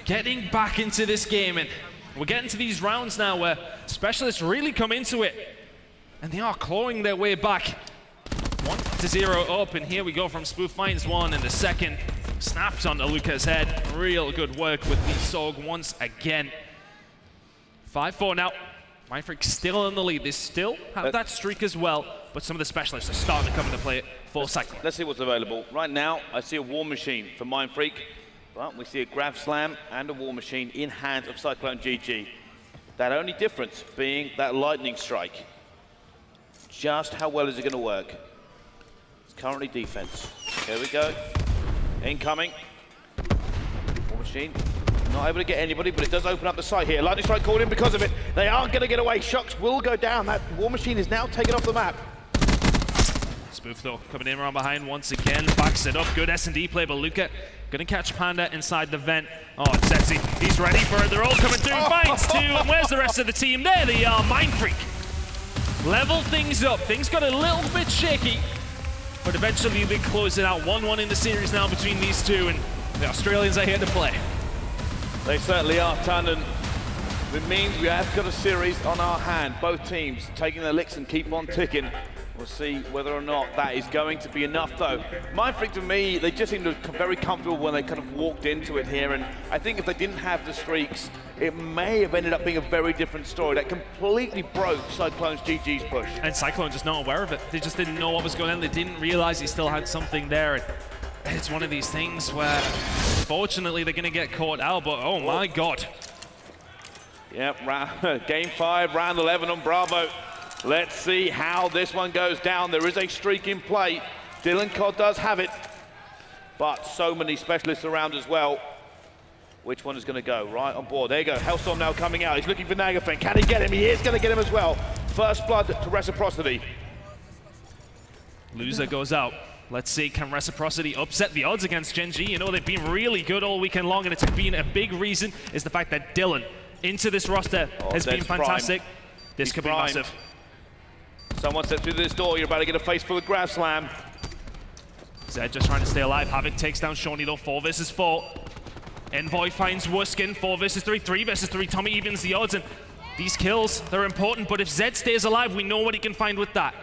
getting back into this game, and we're getting to these rounds now where Specialists really come into it, and they are clawing their way back. 1-0 up, and here we go from Spoof finds one, and the second snaps onto Luca's head. Real good work with the Sorg once again. 5-4 now. Mindfreak still in the lead. They still have that streak as well, but some of the specialists are starting to come into play for Cyclone. Let's see what's available. Right now, I see a War Machine for Mindfreak, but we see a Grav Slam and a War Machine in hands of CycloneGG. That only difference being that Lightning Strike. Just how well is it going to work? It's currently defense. Here we go. Incoming. War Machine. Not able to get anybody, but it does open up the site here. Lightning Strike called in because of it. They aren't going to get away. Shocks will go down. That War Machine is now taken off the map. Spoof though, coming in around behind once again. Backs it up. Good S&D play, but Luca gonna catch Panda inside the vent. Oh, it's sexy. He's ready for it. They're all coming through. Finds two. And where's the rest of the team? There they are. Mindfreak level things up. Things got a little bit shaky, but eventually they close it out. 1-1 in the series now between these two, and the Australians are here to play. They certainly are, Tandon. It means we have got a series on our hand. Both teams taking their licks and keep on ticking. We'll see whether or not that is going to be enough, though. Mindfreak, to me, they just seemed very comfortable when they kind of walked into it here, and I think if they didn't have the streaks, it may have ended up being a very different story. That completely broke CycloneGG's push. And Cyclone just not aware of it. They just didn't know what was going on. They didn't realize he still had something there. And it's one of these things where, fortunately, they're going to get caught out, but oh my God. Yep, game 5, round 11 on Bravo. Let's see how this one goes down. There is a streak in play. Dylan Codd does have it, but so many specialists around as well. Which one is going to go? Right on board. There you go. Hellstorm now coming out. He's looking for Nagafen. Can he get him? He is going to get him as well. First blood to Reciprocity. Loser goes out. Let's see, can Reciprocity upset the odds against Gen G? You know, they've been really good all weekend long, and it's been a big reason is the fact that Dylan into this roster has been fantastic. This could be massive. Someone steps through this door. You're about to get a face full of Grav Slam. Zed just trying to stay alive. Havoc takes down Shawnee though. 4 versus 4. Envoy finds Wuskin. 4 versus 3. 3 versus 3. Tommy evens the odds, and these kills, they're important, but if Zed stays alive, we know what he can find with that.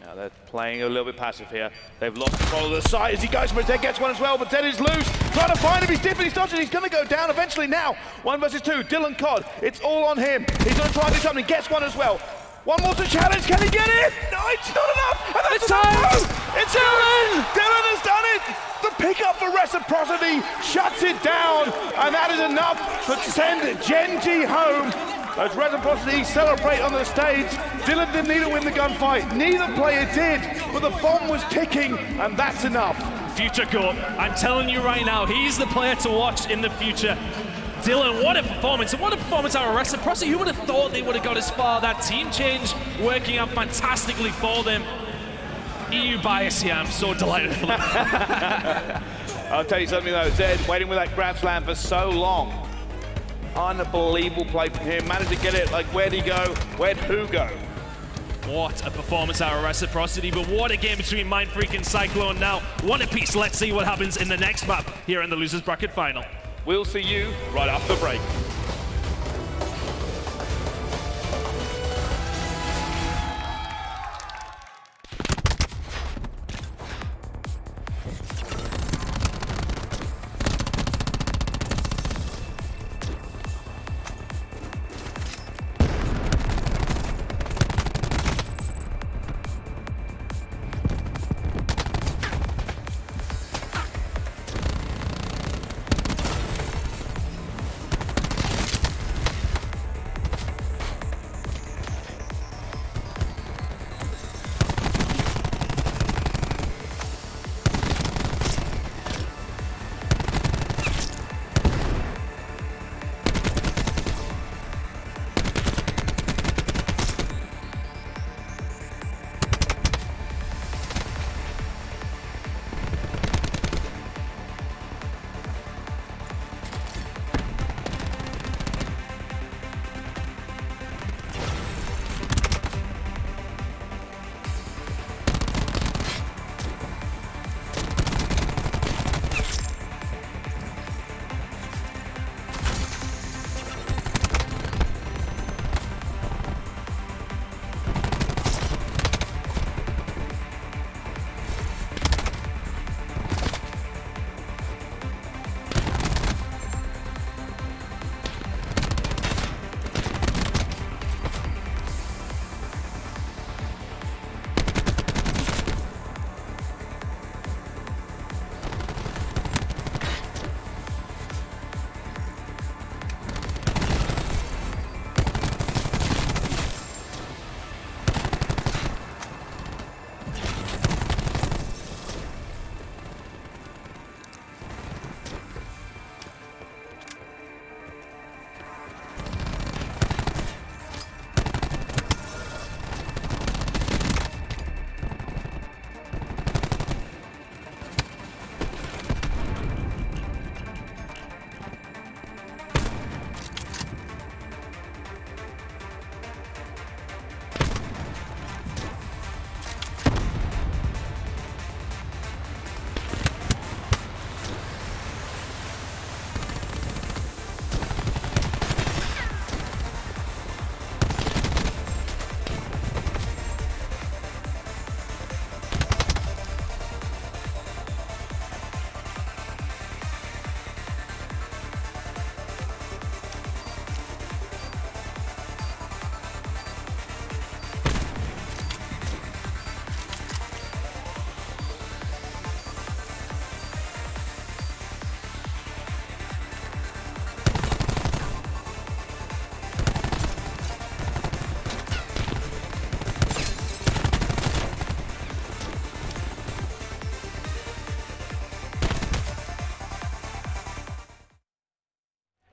Now they're playing a little bit passive here. They've lost control of the site as he goes for it. Zed gets one as well, but Zed is loose. Trying to find him. He's dipping. He's dodging. He's going to go down eventually now. 1 versus 2. Dylan Codd. It's all on him. He's going to try and do something. Gets one as well. One more to challenge. Can he get it? No, it's not enough. And that's enough. It's Dylan. Dylan has done it. The pickup for Reciprocity shuts it down, and that is enough to send Gen G home. As Reciprocity celebrate on the stage, Dylan didn't need to win the gunfight. Neither player did, but the bomb was ticking, and that's enough. Future GOAT. I'm telling you right now, he's the player to watch in the future. Dylan, what a performance, and what a performance out of Reciprocity. Who would have thought they would have got as far? That team change working out fantastically for them. EU bias here, I'm so delighted for them. I'll tell you something though, Zed waiting with that Grav Slam for so long. Unbelievable play from him, managed to get it, like where'd he go, where'd who go? What a performance out of Reciprocity, but what a game between Mindfreak and Cyclone now. One apiece, let's see what happens in the next map here in the Losers Bracket Final. We'll see you right after the break.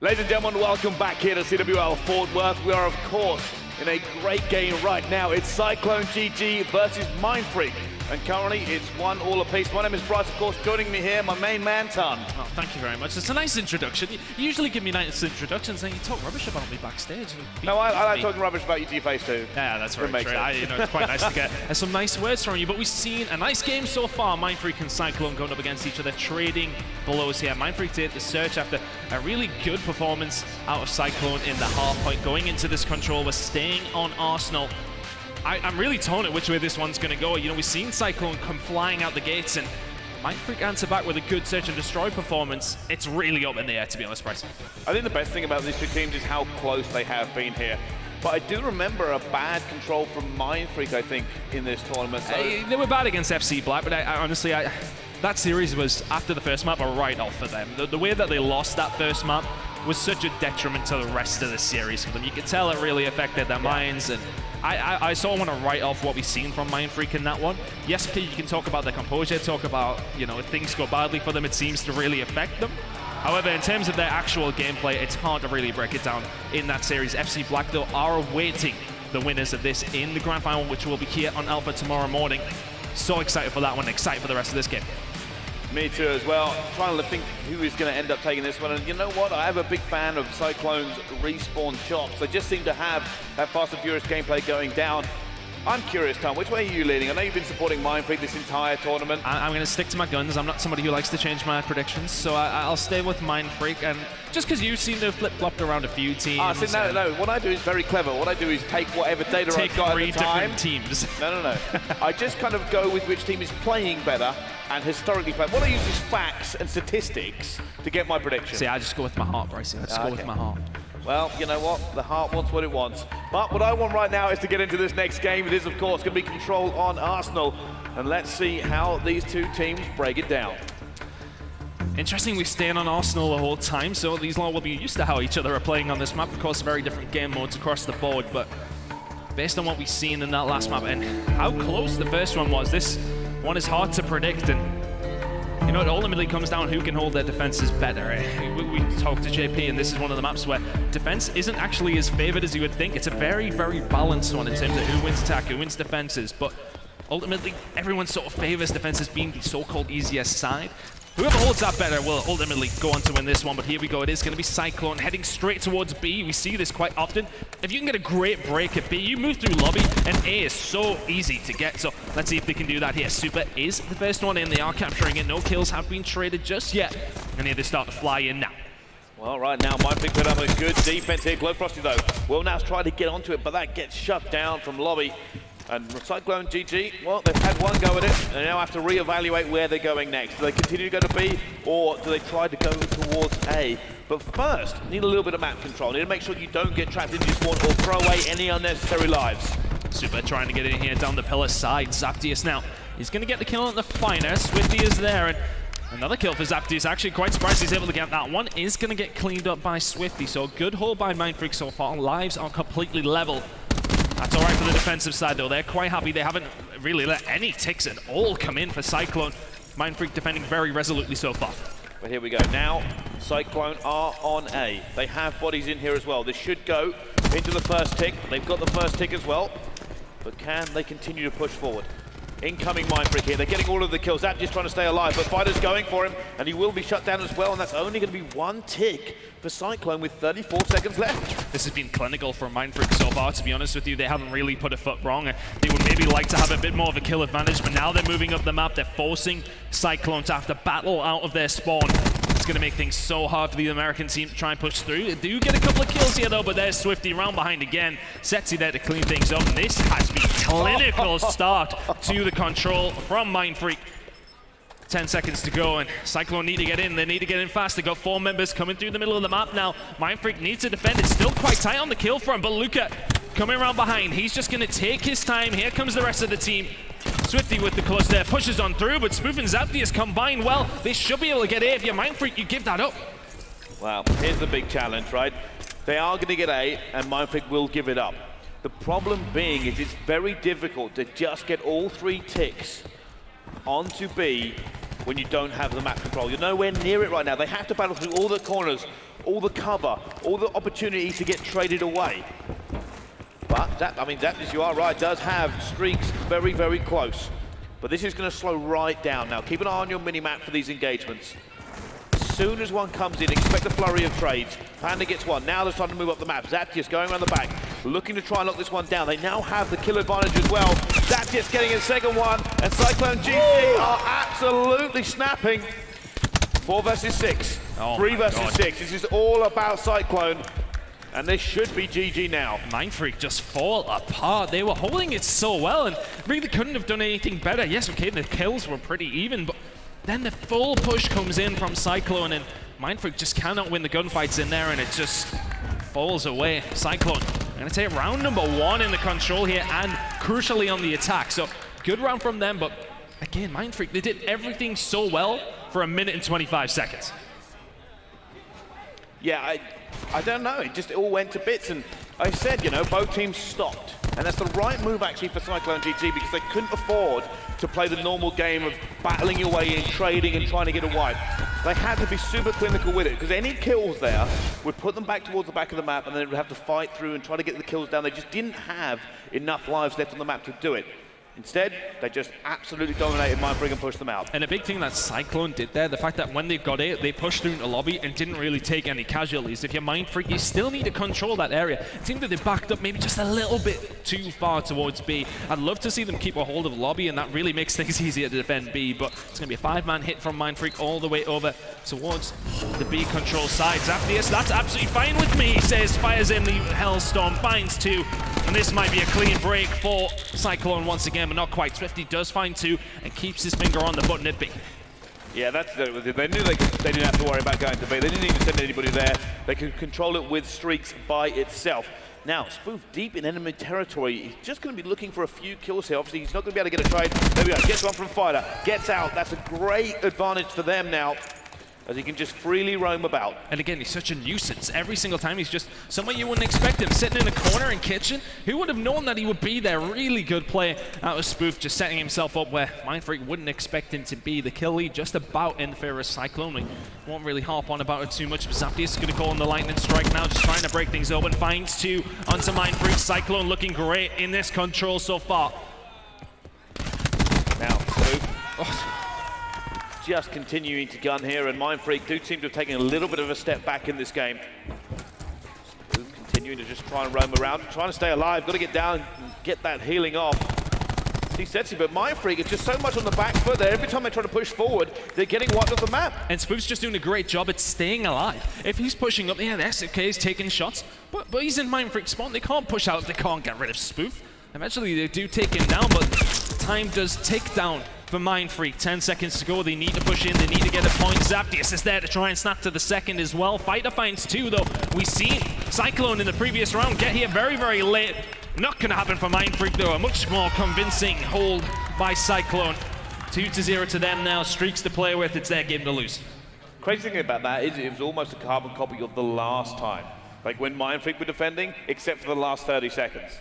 Ladies and gentlemen, welcome back here to CWL Fort Worth. We are, of course, in a great game right now. It's CycloneGG versus Mindfreak. And currently, it's 1-1 apiece. My name is Bryce, of course. Joining me here, my main man, Ton. Oh, thank you very much. It's a nice introduction. You usually give me nice introductions, and you talk rubbish about me backstage. No, I like talking rubbish about you to your face, too. Yeah, that's very true. It's quite nice to get some nice words from you. But we've seen a nice game so far. Mindfreak and Cyclone going up against each other, trading blows here. Mindfreak did the search after a really good performance out of Cyclone in the half point. Going into this control, we're staying on Arsenal. I'm really torn at which way this one's going to go. You know, we've seen Cyclone come flying out the gates, and Mindfreak answer back with a good search and destroy performance. It's really up in the air, to be honest, Bryce. I think the best thing about these two teams is how close they have been here. But I do remember a bad control from Mindfreak, I think, in this tournament. So They were bad against FC Black, but honestly, that series was, after the first map, a write-off for them. The way that they lost that first map was such a detriment to the rest of the series for them. You could tell it really affected their minds, and I sort of want to write off what we've seen from Mindfreak in that one. Yes, you can talk about their composure, talk about, you know, if things go badly for them, it seems to really affect them. However, in terms of their actual gameplay, it's hard to really break it down in that series. FC Black, though, are awaiting the winners of this in the grand final, which will be here on Alpha tomorrow morning. So excited for that one, excited for the rest of this game. Me too as well. Trying to think who is going to end up taking this one. And you know what? I am a big fan of Cyclone's respawn chops. They just seem to have that Fast and Furious gameplay going down. I'm curious, Tom, which way are you leaning? I know you've been supporting Mindfreak this entire tournament. I'm going to stick to my guns. I'm not somebody who likes to change my predictions, so I'll stay with Mindfreak. And just because you seem to have flip-flopped around a few teams. See, no. What I do is very clever. What I do is take whatever data I've got at the time. Take 3 different teams. No. I just kind of go with which team is playing better and historically playing. What I use is facts and statistics to get my prediction. See, I just go with my heart, Bryce. I just go with my heart. Well, you know what? The heart wants what it wants. But what I want right now is to get into this next game. It is, of course, going to be control on Arsenal. And let's see how these two teams break it down. Interesting, we're staying on Arsenal the whole time, so these lot will be used to how each other are playing on this map. Of course, very different game modes across the board, but based on what we've seen in that last map and how close the first one was, this one is hard to predict. And you know, it ultimately comes down who can hold their defenses better. We talked to JP, and this is one of the maps where defense isn't actually as favored as you would think. It's a very, very balanced one in terms of who wins attack, who wins defenses, but ultimately everyone sort of favors defenses being the so-called easiest side. Whoever holds that better will ultimately go on to win this one, but here we go. It is going to be Cyclone heading straight towards B. We see this quite often. If you can get a great break at B, you move through lobby, and A is so easy to get. So let's see if they can do that here. Super is the first one in. They are capturing it. No kills have been traded just yet, and here they start to fly in now. Well, right now, Mindfreak put up a good defense here. Glowfrosty, though, will now try to get onto it, but that gets shut down from lobby. And CycloneGG, well, they've had one go at it, and they now have to reevaluate where they're going next. Do they continue to go to B, or do they try to go towards A? But first, need a little bit of map control. Need to make sure you don't get trapped into your spawn or throw away any unnecessary lives. Super trying to get in here down the pillar side. Zaptius now, he's going to get the kill on the Finer. Swifty is there, and another kill for Zaptius. Actually, quite surprised he's able to get that one. Is going to get cleaned up by Swifty, so good hold by Mindfreak so far. Lives are completely level. That's all right for the defensive side, though. They're quite happy. They haven't really let any ticks at all come in for Cyclone. Mindfreak defending very resolutely so far. But here we go. Now, Cyclone are on A. They have bodies in here as well. This should go into the first tick. They've got the first tick as well. But can they continue to push forward? Incoming Mindfreak here. They're getting all of the kills. Zap just trying to stay alive, but Fighter's going for him, and he will be shut down as well, and that's only going to be one tick for Cyclone with 34 seconds left. This has been clinical for Mindfreak so far, to be honest with you. They haven't really put a foot wrong. They would maybe like to have a bit more of a kill advantage, but now they're moving up the map. They're forcing Cyclone to have to battle out of their spawn. It's going to make things so hard for the American team to try and push through. They do get a couple of kills here, though, but there's Swifty round behind again. Setzy there to clean things up, and this has been clinical start to the control from Mindfreak. 10 seconds to go, and Cyclone need to get in. They need to get in fast. They got 4 members coming through the middle of the map now. Mindfreak needs to defend. It's still quite tight on the kill front, but Luca coming around behind. He's just going to take his time. Here comes the rest of the team. Swifty with the clutch there, pushes on through, but Spoof and Zaptius combine well. They should be able to get A. If you're Mindfreak, you give that up. Well, here's the big challenge, right? They are going to get A, and Mindfreak will give it up. The problem being is it's very difficult to just get all 3 ticks onto B when you don't have the map control. You're nowhere near it right now. They have to battle through all the corners, all the cover, all the opportunities to get traded away. But that, I mean, that, as you are right, does have streaks very, very close. But this is going to slow right down now. Keep an eye on your mini-map for these engagements. As soon as one comes in, expect a flurry of trades. Panda gets one. Now they're starting to move up the map. Zatius going around the back, looking to try and lock this one down. They now have the kill advantage as well. Zatius getting a second one, and CycloneGG are absolutely snapping. 4 versus 6. 3 versus 6. This is all about Cyclone. And this should be GG now. Mindfreak just fall apart. They were holding it so well and really couldn't have done anything better. Yes, okay, the kills were pretty even, but then the full push comes in from Cyclone and Mindfreak just cannot win the gunfights in there and it just falls away. Cyclone, I'm gonna take round number 1 in the control here and crucially on the attack. So good round from them, but again, Mindfreak, they did everything so well for 1 minute and 25 seconds. Yeah, I don't know, it all went to bits, and I said, you know, both teams stopped. And that's the right move actually for CycloneGG because they couldn't afford to play the normal game of battling your way in, trading and trying to get a wipe. They had to be super clinical with it because any kills there would put them back towards the back of the map and then they would have to fight through and try to get the kills down. They just didn't have enough lives left on the map to do it. Instead, they just absolutely dominated Mindfreak and pushed them out. And a big thing that Cyclone did there, the fact that when they got it, they pushed through into lobby and didn't really take any casualties. If you're Mindfreak, you still need to control that area. It seemed that they backed up maybe just a little bit too far towards B. I'd love to see them keep a hold of lobby, and that really makes things easier to defend B, but it's going to be a 5-man hit from Mindfreak all the way over towards the B control side. Zatius, that's absolutely fine with me, he says, fires in the Hellstorm, finds 2, and this might be a clean break for Cyclone once again, but not quite. Swifty does find 2 and keeps his finger on the button at B. Yeah, they knew they didn't have to worry about going to B. They didn't even send anybody there. They could control it with streaks by itself. Now, Spoof deep in enemy territory. He's just going to be looking for a few kills here. Obviously, he's not going to be able to get a trade. There we go. Gets one from Fighter. Gets out. That's a great advantage for them now, as he can just freely roam about. And again, he's such a nuisance. Every single time he's just somewhere you wouldn't expect him, sitting in a corner in kitchen. Who would have known that he would be there? Really good play out of Spoof, just setting himself up where Mindfreak wouldn't expect him to be. The kill lead just about in favor of Cyclone. We won't really harp on about it too much, but Zatius is going to call on the lightning strike now, just trying to break things open. Finds 2 onto Mindfreak. Cyclone looking great in this control so far. Now, Spoof. Just continuing to gun here, and Mindfreak do seem to have taken a little bit of a step back in this game. Spoof continuing to just try and roam around, trying to stay alive, got to get down and get that healing off. He's sexy, but Mindfreak is just so much on the back foot there. Every time they try to push forward, they're getting wiped off the map. And Spoof's just doing a great job at staying alive. If he's pushing up, yeah, the SFK is taking shots, but he's in Mindfreak's spawn. They can't push out if they can't get rid of Spoof. Eventually they do take him down, but time does tick down for Mindfreak. 10 seconds to go. They need to push in. They need to get a point. Zatius is there to try and snap to the second as well. Fighter finds 2, though. We see Cyclone in the previous round get here very, very late. Not going to happen for Mindfreak, though. A much more convincing hold by Cyclone. 2-0 to them now. Streaks to play with. It's their game to lose. Crazy thing about that is it was almost a carbon copy of the last time. Like when Mindfreak were defending, except for the last 30 seconds.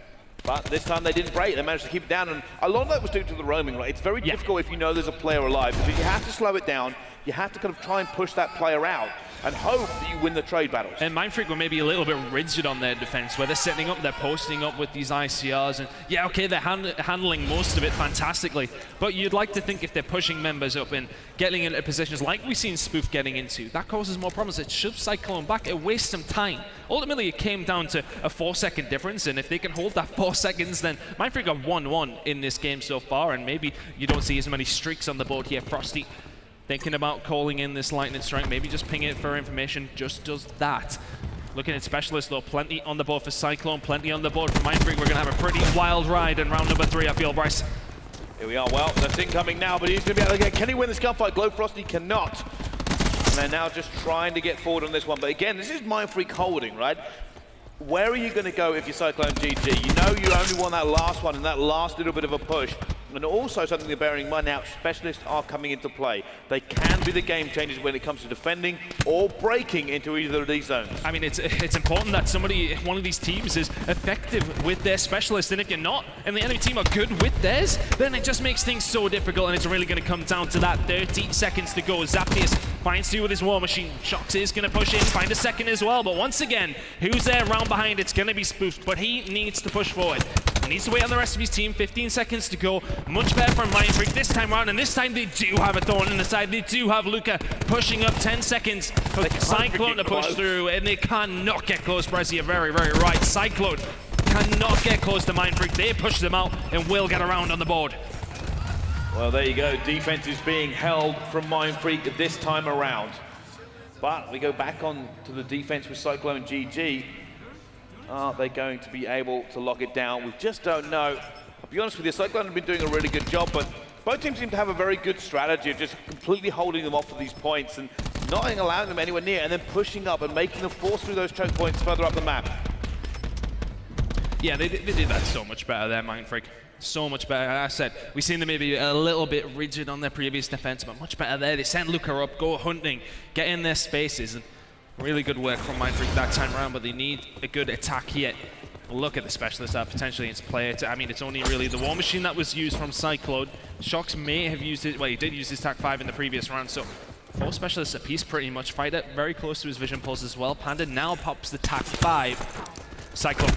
But this time they didn't break, they managed to keep it down, and a lot of that was due to the roaming, right? It's very difficult if you know there's a player alive, because you have to slow it down, you have to kind of try and push that player out, and hope that you win the trade battles. And Mindfreak were maybe a little bit rigid on their defense, where they're setting up, they're posting up with these ICRs, and yeah, okay, they're handling most of it fantastically, but you'd like to think if they're pushing members up and getting into positions like we've seen Spoof getting into, that causes more problems. It shoves Cyclone back, it wastes some time. Ultimately, it came down to a 4-second difference, and if they can hold that 4 seconds, then Mindfreak are 1-1 in this game so far, and maybe you don't see as many streaks on the board here. Frosty thinking about calling in this lightning strike, maybe just ping it for information, just does that. Looking at specialists though, plenty on the board for Cyclone, plenty on the board for Mindfreak. We're gonna have a pretty wild ride in round number 3, I feel, Bryce. Here we are, well, that's incoming now, but he's gonna be able to get, can he win this gunfight? Glow Frosty cannot. And they're now just trying to get forward on this one, but again, this is Mindfreak holding, right? Where are you gonna go if you're CycloneGG? You know you only want that last one and that last little bit of a push. And also something they're bearing in mind now, specialists are coming into play. They can be the game changers when it comes to defending or breaking into either of these zones. I mean, it's important that one of these teams is effective with their specialist, and if you're not, and the enemy team are good with theirs, then it just makes things so difficult, and it's really going to come down to that. 13 seconds to go. Zaptius finds two with his War Machine. Shox is going to push in, find a second as well, but once again, who's there round behind? It's going to be Spoofed, but he needs to push forward. He needs to wait on the rest of his team. 15 seconds to go. Much better from Mindfreak this time around, and this time they do have a Thorn in the side. They do have Luca pushing up. 10 seconds for Cyclone to push through, and they cannot get close. Bryce, you're very, very right. Cyclone cannot get close to Mindfreak. They push them out and will get around on the board. Well, there you go. Defense is being held from Mindfreak this time around. But we go back on to the defense with CycloneGG. Are they going to be able to lock it down? We just don't know. I'll be honest with you, Cyclone have been doing a really good job, but both teams seem to have a very good strategy of just completely holding them off for these points and not allowing them anywhere near, and then pushing up and making them force through those choke points further up the map. Yeah, they did that so much better there, Mindfreak. So much better. As I said, we've seen them maybe a little bit rigid on their previous defense, but much better there. They sent Luca up, go hunting, get in their spaces, and really good work from Mindfreak that time around, but they need a good attack here. Look at the specialists that potentially it's player. I mean, it's only really the War Machine that was used from Cyclone. Shox may have used it, well, he did use his TAC 5 in the previous round, so 4 specialists apiece pretty much. Fighter very close to his vision pulse as well. Panda now pops the TAC 5. Cyclone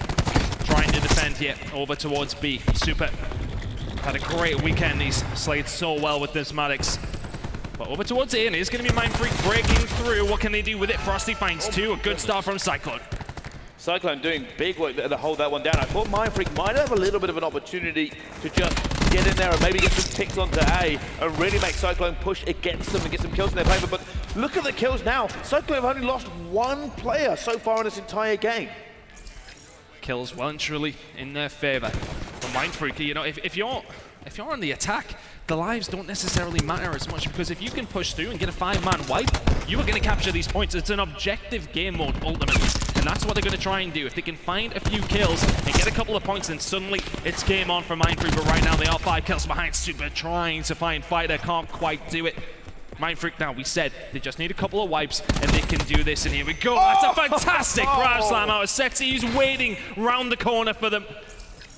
trying to defend here, over towards B. Super had a great weekend. He's slayed so well with this Maddox. But over towards A, and it's going to be Mindfreak breaking through. What can they do with it? Frosty finds two. A good start from Cyclone. Cyclone doing big work to hold that one down. I thought Mindfreak might have a little bit of an opportunity to just get in there and maybe get some ticks onto A and really make Cyclone push against them and get some kills in their favor. But look at the kills now. Cyclone have only lost one player so far in this entire game. Kills well and truly in their favor. For Mindfreak, you know, if you're on the attack, the lives don't necessarily matter as much, because if you can push through and get a 5-man wipe, you are going to capture these points. It's an objective game mode ultimately, and that's what they're going to try and do. If they can find a few kills and get a couple of points, then suddenly it's game on for Mindfreak. But right now they are 5 kills behind. Super trying to find Fighter, can't quite do it. Mindfreak now, we said they just need a couple of wipes and they can do this, and here we go. That's a fantastic grab slam out of Sexy. He's waiting round the corner for them.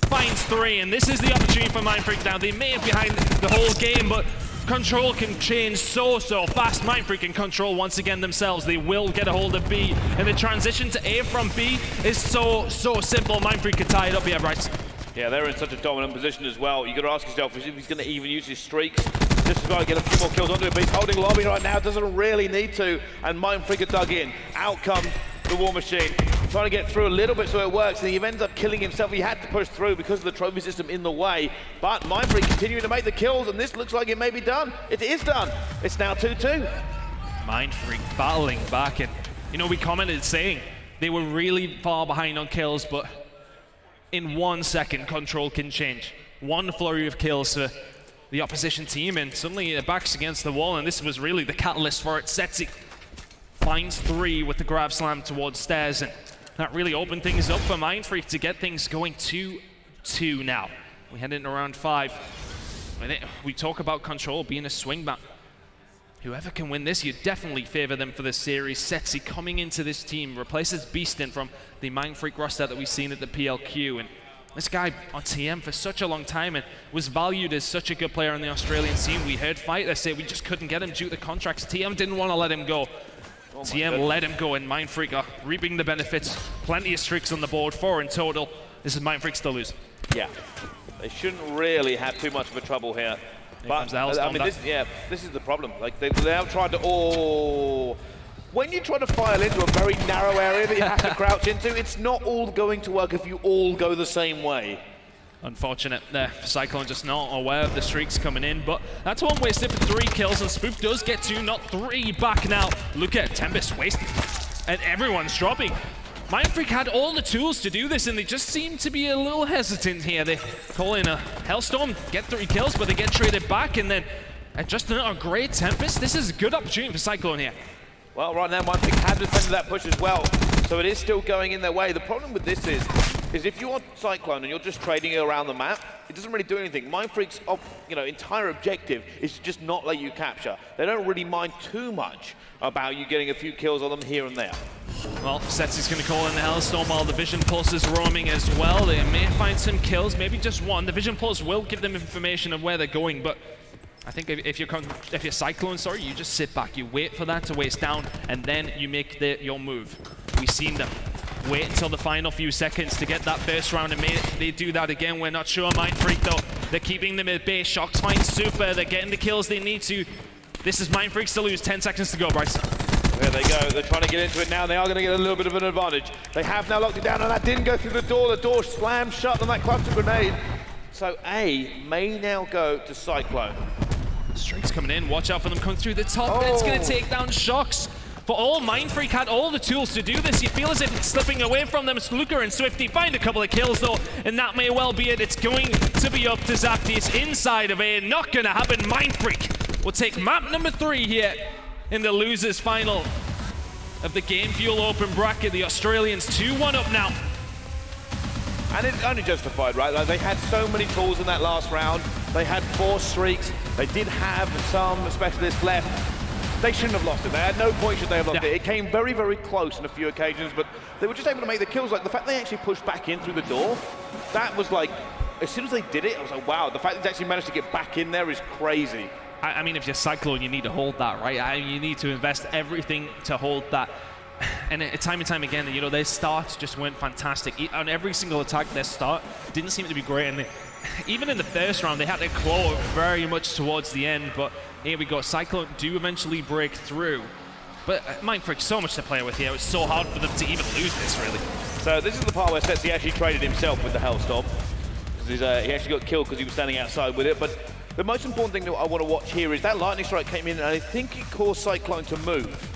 Finds 3, and this is the opportunity for Mindfreak now. They may have behind the whole game, but control can change so fast. Mindfreak can control once again themselves. They will get a hold of B, and the transition to A from B is so simple. Mindfreak can tie it up here, Bryce. Yeah, they're in such a dominant position as well. You got to ask yourself if he's going to even use his streaks just to try to get a few more kills onto it. But he's holding lobby right now, doesn't really need to, and Mindfreak are dug in. Out comes the War Machine, trying to get through a little bit so it works, and he ends up killing himself. He had to push through because of the trophy system in the way, but Mindfreak continuing to make the kills, and this looks like it may be done. It is done. It's now 2-2. Mindfreak battling back, and you know, we commented saying they were really far behind on kills, but in 1 second control can change. One flurry of kills for the opposition team, and suddenly their back's against the wall, and this was really the catalyst for it. Setzi finds 3 with the grab slam towards stairs, and that really opened things up for Mindfreak to get things going. 2-2 now. We head into round 5. We talk about control being a swing back. Whoever can win this, you definitely favor them for this series. Setzi coming into this team replaces Beastin from the Mindfreak roster that we've seen at the PLQ, and this guy on TM for such a long time and was valued as such a good player on the Australian scene. We heard Fighter say we just couldn't get him due to the contracts. TM didn't want to let him go. TM let him go, and Mindfreak are reaping the benefits. Plenty of streaks on the board, 4 in total. This is Mindfreak still lose. Yeah, they shouldn't really have too much of a trouble here. But I mean, this is the problem. Like they've now tried to. When you try to file into a very narrow area that you have to crouch into, it's not all going to work if you all go the same way. Unfortunate there. Cyclone just not aware of the streaks coming in, but that's one wasted for 3 kills, and Spoof does get 2, not 3 back now. Look at Tempest wasted, and everyone's dropping. Mindfreak had all the tools to do this, and they just seem to be a little hesitant here. They call in a Hellstorm, get 3 kills, but they get traded back, and then just a great Tempest. This is a good opportunity for Cyclone here. Well, right now, Mindfreak have defended that push as well, so it is still going in their way. The problem with this is is if you're Cyclone and you're just trading it around the map, it doesn't really do anything. Mindfreak's entire objective is to just not let you capture. They don't really mind too much about you getting a few kills on them here and there. Well, Setsy's going to call in the Hellstorm while the Vision Pulse is roaming as well. They may find some kills, maybe just one. The Vision Pulse will give them information of where they're going, but I think if you're Cyclone, you just sit back, you wait for that to waste down, and then you make your move. We've seen them wait until the final few seconds to get that first round, and they do that again. We're not sure. Mindfreak, though, they're keeping them at bay. Shock's fine, super. They're getting the kills they need to. This is Mindfreak's to lose. 10 seconds to go, Bryce. There they go. They're trying to get into it now. They are going to get a little bit of an advantage. They have now locked it down, and that didn't go through the door. The door slammed shut on that cluster grenade. So A may now go to Cyclone. Streaks coming in. Watch out for them coming through the top. It's going to take down Shocks. For all, Mindfreak had all the tools to do this. You feel as if it's slipping away from them. Luca and Swifty find a couple of kills, though, and that may well be it. It's going to be up to Zaptius inside of A. Not going to happen. Mindfreak will take map number 3 here in the losers final of the Game Fuel Open Bracket. The Australians 2-1 up now. And it's only justified, right? Like, they had so many tools in that last round. They had 4 streaks. They did have some specialists left. They shouldn't have lost it. They had no point should they have lost it. It came very, very close on a few occasions, but they were just able to make the kills. Like, the fact they actually pushed back in through the door, that was like, as soon as they did it, I was like, wow, the fact that they actually managed to get back in there is crazy. I mean, if you're Cyclone, you need to hold that, right? You need to invest everything to hold that. And time and time again, their starts just weren't fantastic. On every single attack, their start didn't seem to be great. And even in the first round, they had to claw very much towards the end. But here we go. Cyclone do eventually break through. But Mindfreak, so much to play with here. It was so hard for them to even lose this, really. So this is the part where Setsy actually traded himself with the Hellstorm. Because he actually got killed because he was standing outside with it. But the most important thing that I want to watch here is that lightning strike came in, and I think it caused Cyclone to move.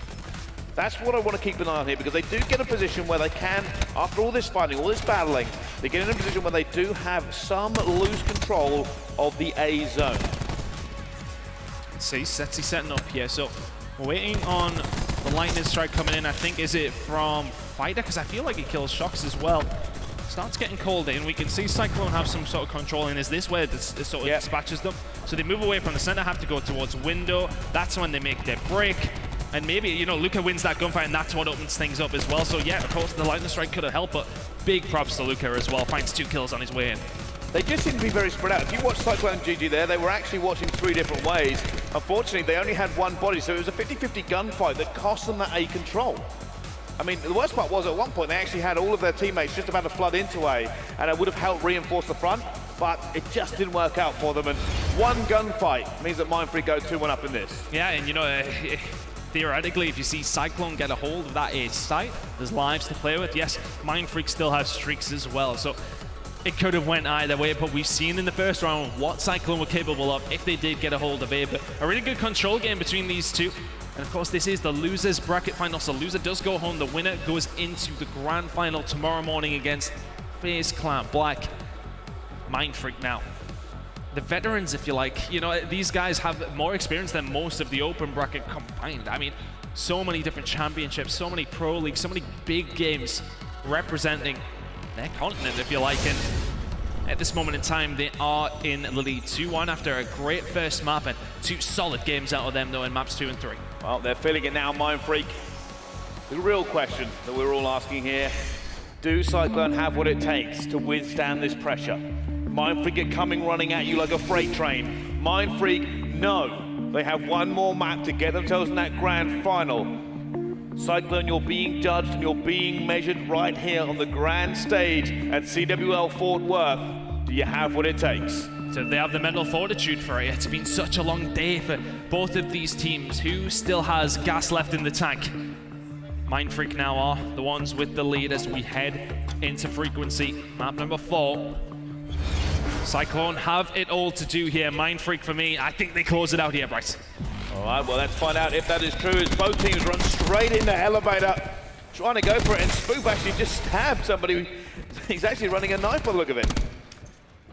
That's what I want to keep an eye on here, because they do get a position where they can, after all this fighting, all this battling, they get in a position where they do have some loose control of the A zone. See, Setsy setting up here, so we're waiting on the lightning strike coming in. I think, is it from Fighter? Because I feel like he kills Shocks as well. Starts getting called in. We can see Cyclone have some sort of control, and is this where this sort of dispatches them? So they move away from the center, have to go towards window. That's when they make their break. And maybe, Luca wins that gunfight, and that's what opens things up as well. So yeah, of course, the lightning strike could have helped, but big props to Luca as well. Finds 2 kills on his way in. They just seem to be very spread out. If you watch CycloneGG there, they were actually watching 3 different ways. Unfortunately, they only had 1 body, so it was a 50-50 gunfight that cost them that A control. I mean, the worst part was at one point, they actually had all of their teammates just about to flood into A, and it would have helped reinforce the front, but it just didn't work out for them. And 1 gunfight means that Mindfreak go 2-1 up in this. Yeah, and theoretically, if you see Cyclone get a hold of that A site, there's lives to play with. Yes, Mindfreak still has streaks as well, so it could have went either way, but we've seen in the first round what Cyclone were capable of if they did get a hold of A. But a really good control game between these two. And of course, this is the losers bracket final, so loser does go home. The winner goes into the grand final tomorrow morning against FaZe Clan Black. Mindfreak now. The veterans, if you like, these guys have more experience than most of the open bracket combined. I mean, so many different championships, so many pro leagues, so many big games representing their continent, if you like. And at this moment in time, they are in the lead 2-1 after a great first map, and 2 solid games out of them, though, in maps 2 and 3. Well, they're feeling it now, Mindfreak. The real question that we're all asking here, do Cyclone have what it takes to withstand this pressure? Mindfreak are coming running at you like a freight train. Mindfreak, no. They have 1 more map to get themselves in that grand final. Cyclone, you're being judged and you're being measured right here on the grand stage at CWL Fort Worth. Do you have what it takes? So they have the mental fortitude for it. It's been such a long day for both of these teams. Who still has gas left in the tank? Mindfreak now are the ones with the lead as we head into frequency. Map number 4. Cyclone have it all to do here. Mindfreak for me. I think they close it out here, Bryce. All right, well, let's find out if that is true as both teams run straight into Elevator, trying to go for it, and Spoof actually just stabbed somebody. He's actually running a knife by the look of it.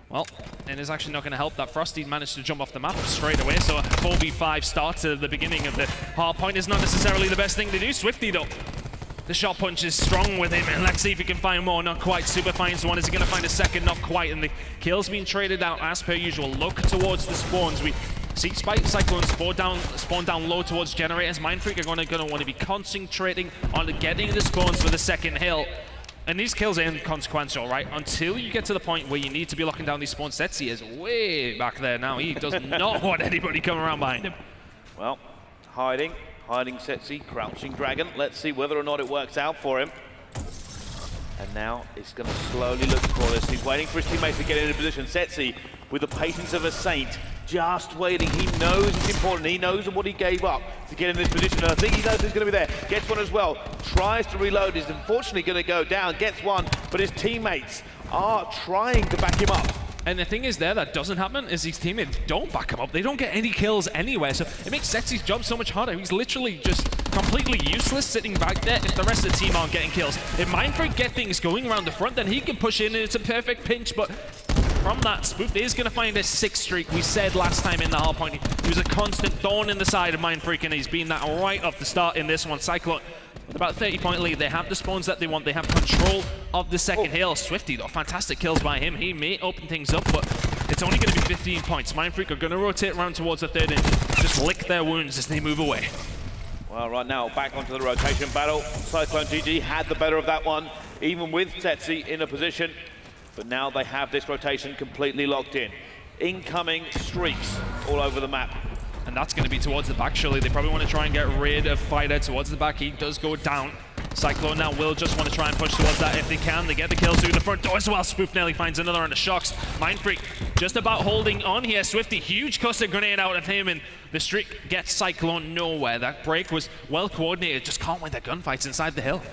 Well, and it's actually not going to help that Frosty managed to jump off the map straight away, so a 4v5 start at the beginning of the hard point is not necessarily the best thing to do. Swifty, though. The shot punch is strong with him, and let's see if he can find more. Not quite. Super finds one. Is he going to find a second? Not quite. And the kill's being traded out as per usual. Look towards the spawns. We see Cyclone spawn down low towards generators. Mindfreak are going to want to be concentrating on getting the spawns for the second hill. And these kills are inconsequential, right? Until you get to the point where you need to be locking down these spawns. Setsi is way back there now. He does not want anybody coming around behind him. Well, hiding Setsi, crouching dragon. Let's see whether or not it works out for him. And now it's going to slowly look for this. He's waiting for his teammates to get into position. Setsi, with the patience of a saint, just waiting. He knows it's important. He knows what he gave up to get in this position. And I think he knows he's going to be there. Gets one as well. Tries to reload. Is unfortunately going to go down. Gets one, but his teammates are trying to back him up. And the thing is there that doesn't happen is his teammates don't back him up. They don't get any kills anywhere, so it makes Setsi's job so much harder. He's literally just completely useless sitting back there if the rest of the team aren't getting kills. If Mindfreak get things going around the front, then he can push in and it's a perfect pinch, but from that, Spoof is going to find a 6th streak. We said last time in the hard point, he was a constant thorn in the side of Mindfreak, and he's been that right off the start in this one. Cyclone, with about 30-point lead, they have the spawns that they want. They have control of the second hill. Swifty, though, fantastic kills by him. He may open things up, but it's only going to be 15 points. Mindfreak are going to rotate around towards the third and just lick their wounds as they move away. Well, right now, back onto the rotation battle. CycloneGG had the better of that one, even with Setsi in a position. But now they have this rotation completely locked in. Incoming streaks all over the map. And that's going to be towards the back, surely. They probably want to try and get rid of Fighter towards the back. He does go down. Cyclone now will just want to try and push towards that if they can. They get the kills through the front door as well. Spoof nearly finds another on the shocks. Mindfreak just about holding on here. Swifty, huge cluster grenade out of him, and the streak gets Cyclone nowhere. That break was well coordinated. Just can't win their gunfights inside the hill.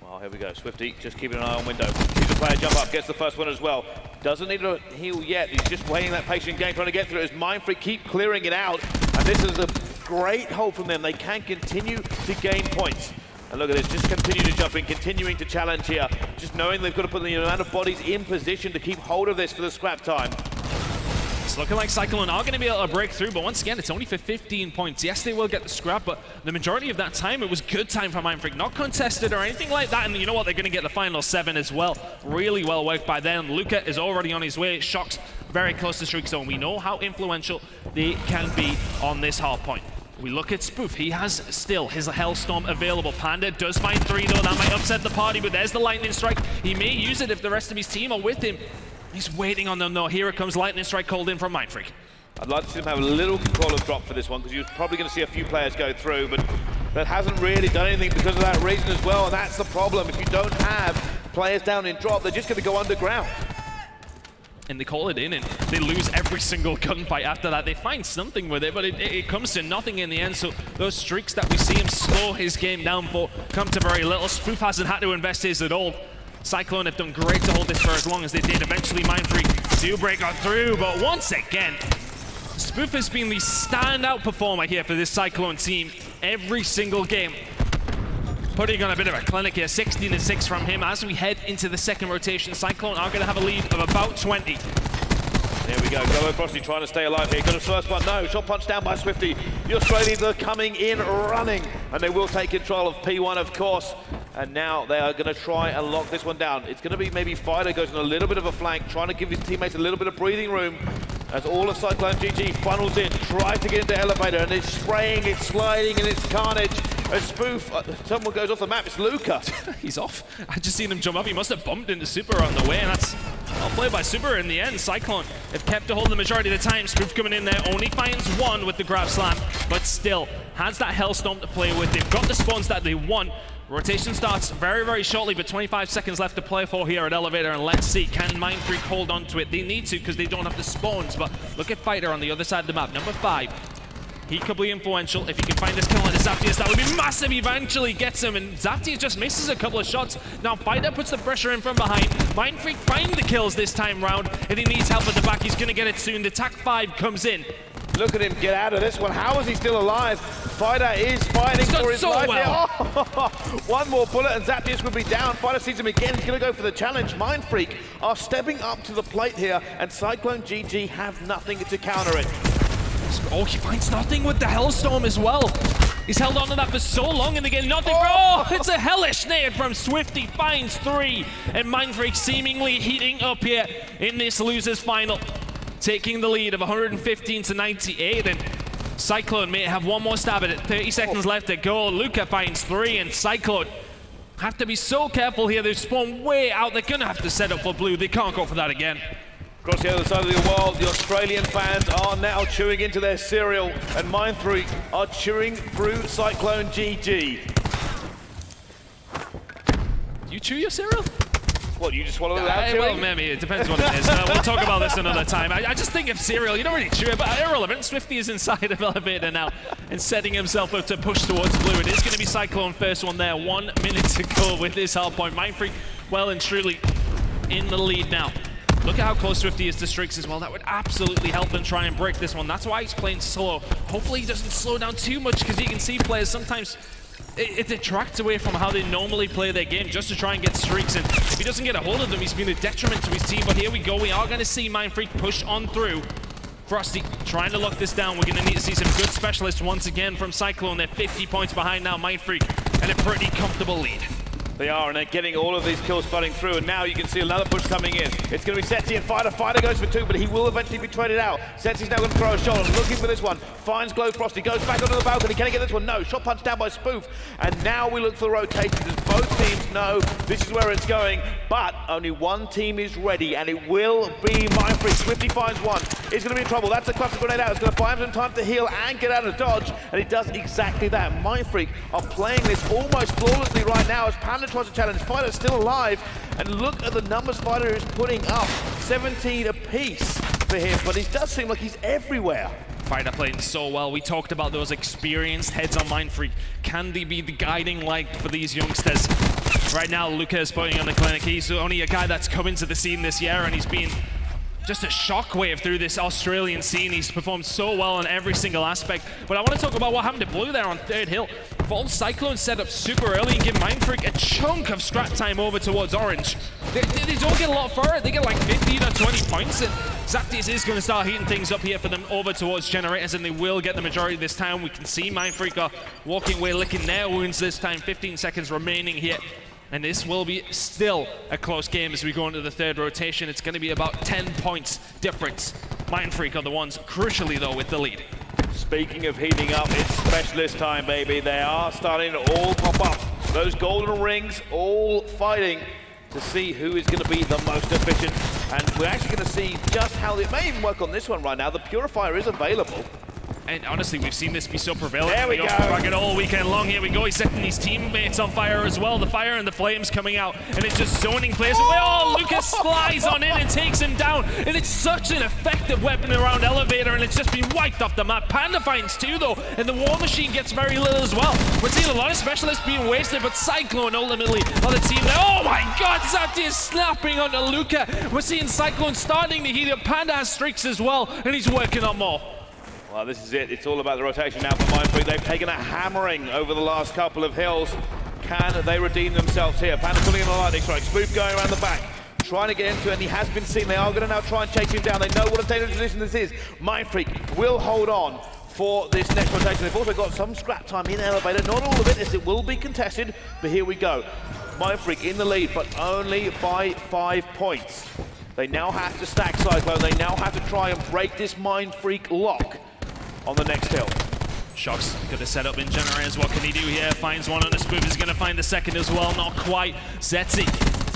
Well, here we go. Swifty just keeping an eye on window. Sees the player jump up, gets the first one as well. Doesn't need to heal yet. He's just waiting that patient game, trying to get through it as Mindfreak keep clearing it out. And this is a great hold from them. They can continue to gain points. And look at this, just continue to jump in, continuing to challenge here. Just knowing they've got to put the amount of bodies in position to keep hold of this for the scrap time. It's looking like Cyclone are going to be able to break through, but once again, it's only for 15 points. Yes, they will get the scrap, but the majority of that time, it was good time for Mindfreak. Not contested or anything like that, and you know what? They're going to get the final 7 as well. Really well worked by them. Luca is already on his way. Shocks very close to streak zone. We know how influential they can be on this hard point. We look at Spoof. He has still his Hellstorm available. Panda does find 3 though. That might upset the party, but there's the Lightning Strike. He may use it if the rest of his team are with him. He's waiting on them though. Here it comes, Lightning Strike called in from Mindfreak. I'd like to see them have a little control of drop for this one, because you're probably going to see a few players go through, but that hasn't really done anything because of that reason as well, and that's the problem. If you don't have players down in drop, they're just going to go underground. And they call it in, and they lose every single gunfight after that. They find something with it, but it comes to nothing in the end. So those streaks that we see him slow his game down for come to very little. Spoof hasn't had to invest his at all. Cyclone have done great to hold this for as long as they did. Eventually, Mindfreak do break on through, but once again, Spoof has been the standout performer here for this Cyclone team every single game. Putting on a bit of a clinic here, 16-6 from him. As we head into the second rotation, Cyclone are going to have a lead of about 20. There we go, Globo Frosty trying to stay alive here. Got his first one, no, shot punch down by Swifty. The Australians are coming in running, and they will take control of P1, of course. And now they are going to try and lock this one down. It's going to be maybe Fighter goes on a little bit of a flank, trying to give his teammates a little bit of breathing room. As all of CycloneGG funnels in, tries to get into the elevator, and it's spraying, it's sliding, and it's carnage. A Spoof, someone goes off the map, it's Luca. He's off. I just seen him jump up. He must have bumped into Super on the way, and that's well played by Super in the end. Cyclone have kept a hold the majority of the time. Spoof coming in there, only finds 1 with the grab slam, but still has that Hellstorm to play with. They've got the spawns that they want. Rotation starts very, very shortly, but 25 seconds left to play for here at Elevator, and let's see, can Mindfreak hold on to it? They need to, because they don't have the spawns, but look at Fighter on the other side of the map, number 5. He could be influential. If he can find this kill on the Zaptius, that would be massive. He eventually gets him, and Zaptius just misses a couple of shots. Now Fighter puts the pressure in from behind. Mindfreak finds the kills this time round. If he needs help at the back, he's going to get it soon. The TAC 5 comes in. Look at him get out of this one. How is he still alive? Fighter is fighting for his life here. Oh, 1 more bullet and Zaptius will be down. Fighter sees him again. He's going to go for the challenge. Mindfreak are stepping up to the plate here, and CycloneGG have nothing to counter it. Oh, he finds nothing with the Hellstorm as well. He's held on to that for so long and they get nothing. Oh, it's a hellish nade from Swifty, finds 3. And Mindfreak seemingly heating up here in this losers final. Taking the lead of 115 to 98. And Cyclone may have one more stab at it. 30 seconds left to go. Luca finds 3 and Cyclone have to be so careful here. They've spawned way out. They're going to have to set up for blue. They can't go for that again. Across the other side of the world, the Australian fans are now chewing into their cereal, and Mindfreak are chewing through CycloneGG. You chew your cereal? What, you just swallow it without chewing? Well, maybe. It depends what it is. We'll talk about this another time. I just think of cereal, you don't really chew it, but irrelevant. Swifty is inside of Elevator now and setting himself up to push towards blue. It is going to be Cyclone first one there. 1 minute to go with this hard point. Mindfreak well and truly in the lead now. Look at how close Swifty is to Strix as well. That would absolutely help them try and break this one. That's why he's playing slow. Hopefully he doesn't slow down too much because you can see players sometimes it detracts away from how they normally play their game just to try and get streaks. And if he doesn't get a hold of them, he's been a detriment to his team. But here we go. We are going to see Mindfreak push on through. Frosty trying to lock this down. We're going to need to see some good specialists once again from Cyclone. They're 50 points behind now, Mindfreak, and a pretty comfortable lead. They are, and they're getting all of these kills flooding through, and now you can see another push coming in. It's going to be Setsi and Fighter. Fighter goes for 2, but he will eventually be traded out. Setsi's now going to throw a shot, looking for this one. Finds Glow Frosty, goes back onto the balcony. Can he get this one? No. Shot punch down by Spoof. And now we look for the rotations as both teams know this is where it's going, but only one team is ready, and it will be Mindfreak. Swifty finds 1. He's going to be in trouble. That's a cluster grenade out. It's going to buy him some time to heal and get out of dodge, and it does exactly that. Mindfreak are playing this almost flawlessly right now as Panda tries to challenge. Fighter's still alive, and look at the numbers Fighter is putting up. 17 apiece for him, but he does seem like he's everywhere. Fighter playing so well. We talked about those experienced heads on Mindfreak. Can they be the guiding light for these youngsters? Right now, Luca is putting on the clinic. He's only a guy that's come into the scene this year, and he's been just a shockwave through this Australian scene. He's performed so well on every single aspect. But I want to talk about what happened to Blue there on third hill. Vol Cyclone set up super early and give Mindfreak a chunk of scrap time over towards Orange. They don't get a lot for it. They get like 15 or 20 points. And Zaptius is going to start heating things up here for them over towards Generators, and they will get the majority this time. We can see Mindfreak are walking away licking their wounds this time. 15 seconds remaining here. And this will be still a close game as we go into the third rotation. It's going to be about 10 points difference. Mindfreak are the ones, crucially though, with the lead. Speaking of heating up, it's specialist time, baby. They are starting to all pop up. Those golden rings all fighting to see who is going to be the most efficient. And we're actually going to see just how it may even work on this one right now. The Purifier is available. And honestly, we've seen this be so prevalent. There we go. It all weekend long. Here we go. He's setting his teammates on fire as well. The fire and the flames coming out, and it's just zoning players away. Oh, Lucas flies on in and takes him down. And it's such an effective weapon around Elevator, and it's just been wiped off the map. Panda finds 2 though, and the War Machine gets very little as well. We're seeing a lot of specialists being wasted, but Cyclone ultimately on the team there. Oh my God, Zapti is snapping onto Luca. We're seeing Cyclone starting to heat up. Panda has streaks as well, and he's working on more. Well, this is it. It's all about the rotation now for Mindfreak. They've taken a hammering over the last couple of hills. Can they redeem themselves here? Panda pulling in a lightning strike. Spoof going around the back, trying to get into it, and he has been seen. They are going to now try and chase him down. They know what a dangerous position this is. Mindfreak will hold on for this next rotation. They've also got some scrap time in Elevator. Not all of it, as it will be contested, but here we go. Mindfreak in the lead, but only by 5 points. They now have to stack Cyclone. They now have to try and break this Mindfreak lock on the next hill. Shock's gonna set up in Generators. What can he do here? Finds one on the Spoof. He's gonna find the second as well. Not quite. Zetzi.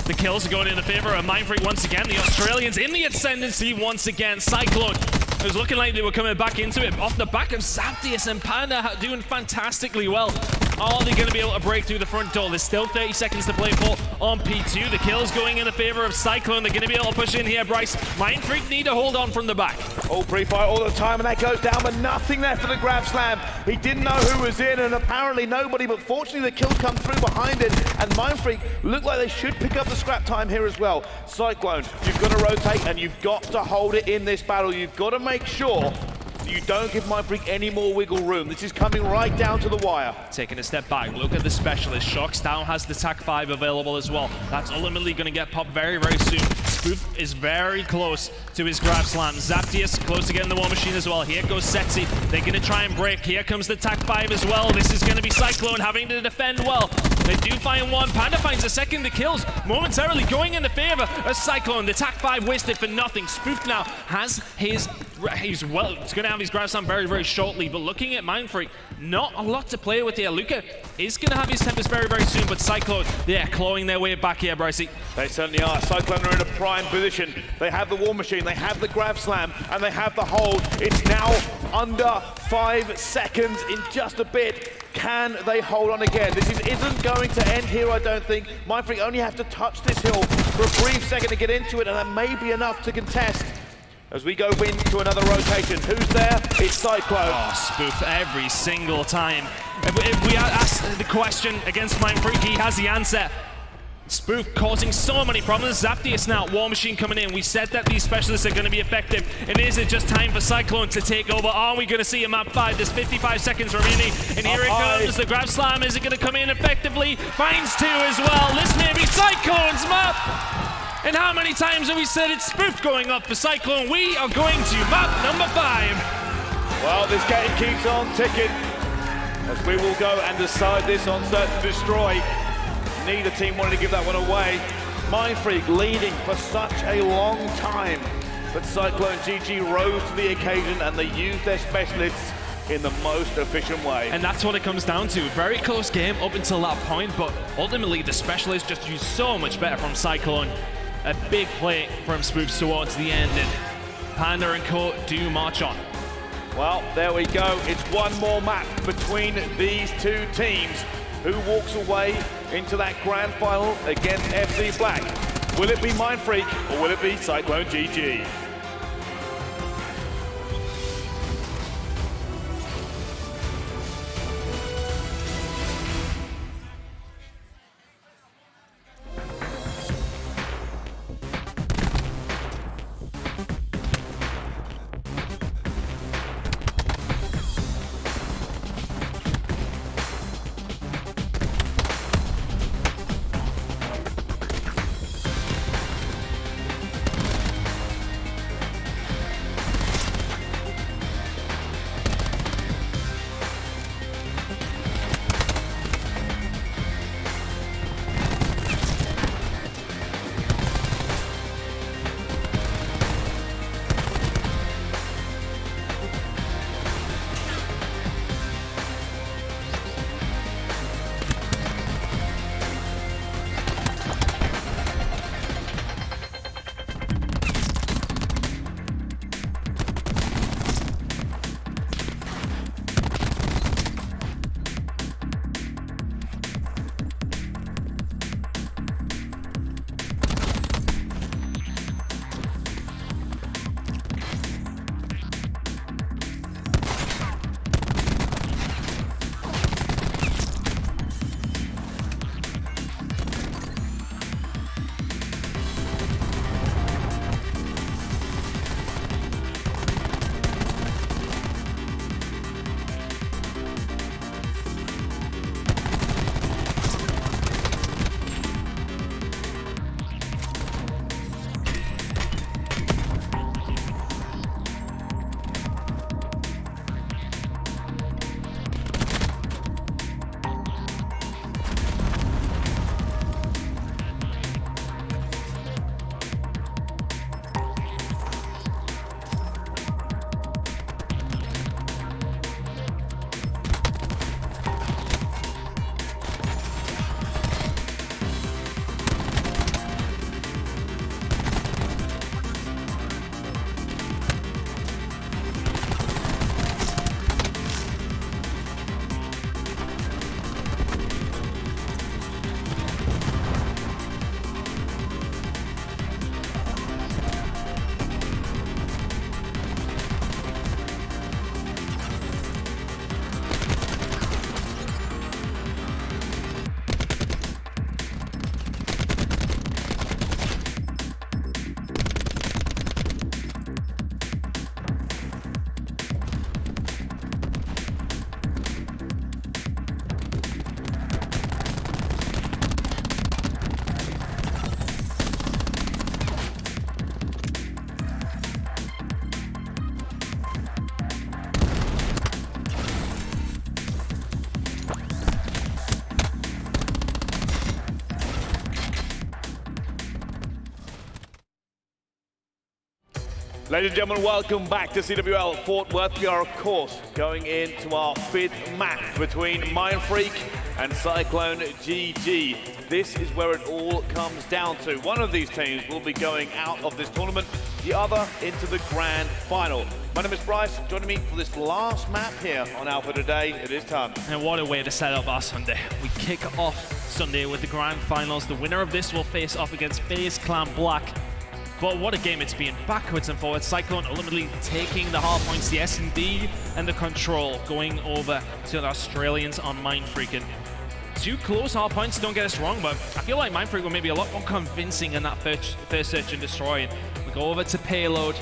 The kills are going in the favor of Mindfreak once again. The Australians in the ascendancy once again. Cyclone. It was looking like they were coming back into it off the back of Zaptius, and Panda doing fantastically well. Are they going to be able to break through the front door? There's still 30 seconds to play for on P2. The kill's going in the favor of Cyclone. They're going to be able to push in here, Bryce. Mindfreak need to hold on from the back. All pre-fire all the time, and that goes down, but nothing there for the grab slam. He didn't know who was in, and apparently nobody, but fortunately the kills come through behind it, and Mindfreak look like they should pick up the scrap time here as well. Cyclone, you've got to rotate, and you've got to hold it in this battle. You've got to make sure You don't give Mindfreak any more wiggle room. This is coming right down to the wire. Taking a step back, look at the specialist. Shocks now has the TAC-5 available as well. That's ultimately going to get popped very, very soon. Spoof is very close to his grab slam. Zaptius close to getting the War Machine as well. Here goes Setsy. They're going to try and break. Here comes the TAC-5 as well. This is going to be Cyclone having to defend well. They do find one. Panda finds a second. The kills momentarily going in the favor of Cyclone. The TAC-5 wasted for nothing. Spoof now has his... He's going to have his grab slam very, very shortly. But looking at Mindfreak, not a lot to play with here. Luca is going to have his Tempest very, very soon. But Cyclone, they're clawing their way back here, Brycey. They certainly are. Cyclone are in a prime position. They have the War Machine, they have the grab slam, and they have the hold. It's now under 5 seconds in just a bit. Can they hold on again? This isn't going to end here, I don't think. Mindfreak only have to touch this hill for a brief second to get into it, and that may be enough to contest. As we go into another rotation, who's there? It's Cyclone. Oh, Spoof every single time. If we ask the question against Mindfreak, he has the answer. Spoof causing so many problems. Zaptius now, War Machine coming in. We said that these specialists are going to be effective. And is it just time for Cyclone to take over? Are we going to see a map 5? There's 55 seconds remaining. And here it comes. The grab slam. Is it going to come in effectively? Finds 2 as well. This may be Cyclone's map. And how many times have we said it's Spoof going up for Cyclone? We are going to map number 5. Well, this game keeps on ticking. As we will go and decide this on Search and Destroy. Neither team wanted to give that one away. Mindfreak leading for such a long time. But CycloneGG rose to the occasion and they used their specialists in the most efficient way. And that's what it comes down to. Very close game up until that point, but ultimately the specialists just used so much better from Cyclone. A big play from Spoofs towards the end, and Panda and Co do march on. Well, there we go. It's one more map between these two teams. Who walks away into that grand final against FC Black? Will it be Mindfreak or will it be CycloneGG? Ladies and gentlemen, welcome back to CWL Fort Worth. We are, of course, going into our 5th match between Mindfreak and CycloneGG. This is where it all comes down to. One of these teams will be going out of this tournament, the other into the grand final. My name is Bryce. Joining me for this last map here on Alpha today, it is Ton. And what a way to set up our Sunday. We kick off Sunday with the grand finals. The winner of this will face off against FaZe Clan Black. But what a game it's been, backwards and forwards. Cyclone ultimately taking the hard points, the S&D and the control, going over to the Australians on Mindfreak. And 2 close hard points, don't get us wrong, but I feel like Mindfreak were maybe a lot more convincing in that first search and destroy. And we go over to payload.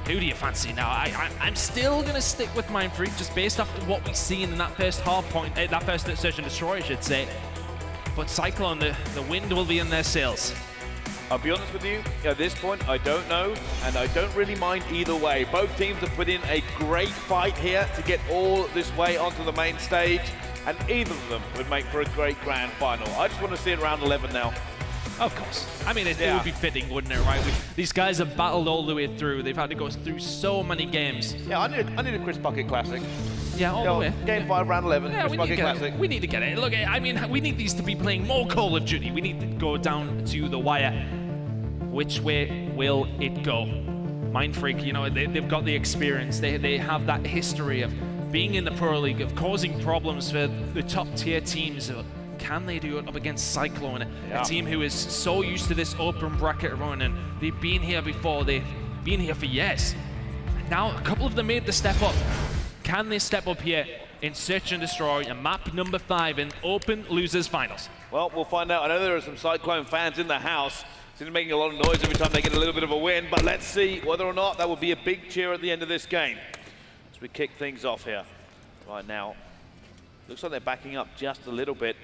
Who do you fancy now? I'm still going to stick with Mindfreak, just based off of what we've seen in that first hard point, that first search and destroy, I should say. But Cyclone, the wind will be in their sails. I'll be honest with you, at this point, I don't know, and I don't really mind either way. Both teams have put in a great fight here to get all this way onto the main stage, and either of them would make for a great grand final. I just want to see it round 11 now. Of course. I mean, it would be fitting, wouldn't it, right? These guys have battled all the way through. They've had to go through so many games. Yeah, I need a Chris Bucket Classic. Yeah, all the way. Game 5, round 11, yeah, Chris Bucket Classic. We need to get it. Look, I mean, we need these to be playing more Call of Duty. We need to go down to the wire. Which way will it go? Mindfreak, you know, they've got the experience. They have that history of being in the Pro League, of causing problems for the top tier teams. Can they do it up against Cyclone, a team who is so used to this open bracket run, and they've been here before, they've been here for years. Now, a couple of them made the step up. Can they step up here in Search and Destroy, and map number 5 in Open Losers Finals? Well, we'll find out. I know there are some Cyclone fans in the house. Seems making a lot of noise every time they get a little bit of a win, but let's see whether or not that will be a big cheer at the end of this game. As we kick things off here right now. Looks like they're backing up just a little bit.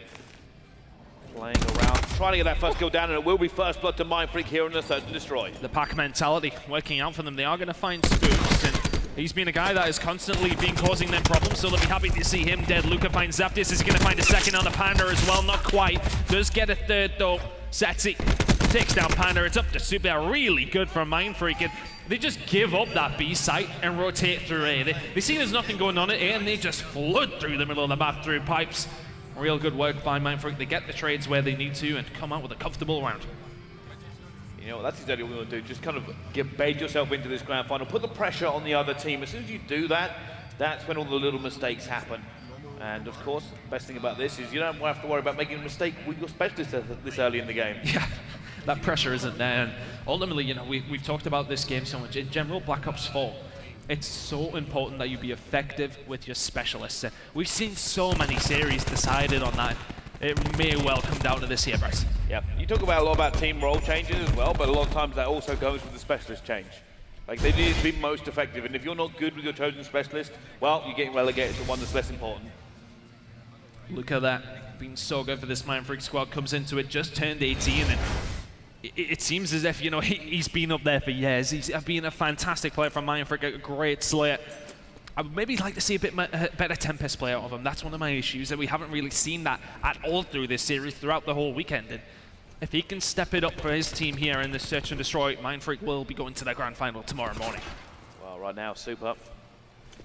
Playing around, trying to get that first kill down, and it will be first blood to Mindfreak here in the Search and Destroy. The pack mentality working out for them. They are going to find Spoofs, and he's been a guy that has constantly been causing them problems, so they'll be happy to see him dead. Luca finds Zaptis. Is he going to find a second on the Panda as well? Not quite. Does get a third though. Setzy takes down Panda. It's up to Super. Really good from Mindfreak. And they just give up that B site and rotate through A. They see there's nothing going on at A, and they just flood through the middle of the map through pipes. Real good work by Mindfreak. They get the trades where they need to and come out with a comfortable round. You know, that's exactly what we want to do. Just kind of bait yourself into this grand final. Put the pressure on the other team. As soon as you do that, that's when all the little mistakes happen. And of course, the best thing about this is you don't have to worry about making a mistake with your specialist this early in the game. Yeah, that pressure isn't there. And ultimately, you know, we've talked about this game so much. In general, Black Ops 4, it's so important that you be effective with your specialists. And we've seen so many series decided on that. It may well come down to this here, Bryce. Yep. You talk about a lot about team role changes as well, but a lot of times that also goes with the specialist change. Like, they need to be most effective, and if you're not good with your chosen specialist, well, you're getting relegated to one that's less important. Look at that. Being so good for this Mindfreak squad. Comes into it, just turned 18, and it seems as if, you know, he's been up there for years. He's been a fantastic player from Mindfreak, a great slayer. I would maybe like to see a bit better Tempest play out of him. That's one of my issues, that we haven't really seen that at all through this series, throughout the whole weekend. And if he can step it up for his team here in the Search and Destroy, Mindfreak will be going to the grand final tomorrow morning. Well, right now, Super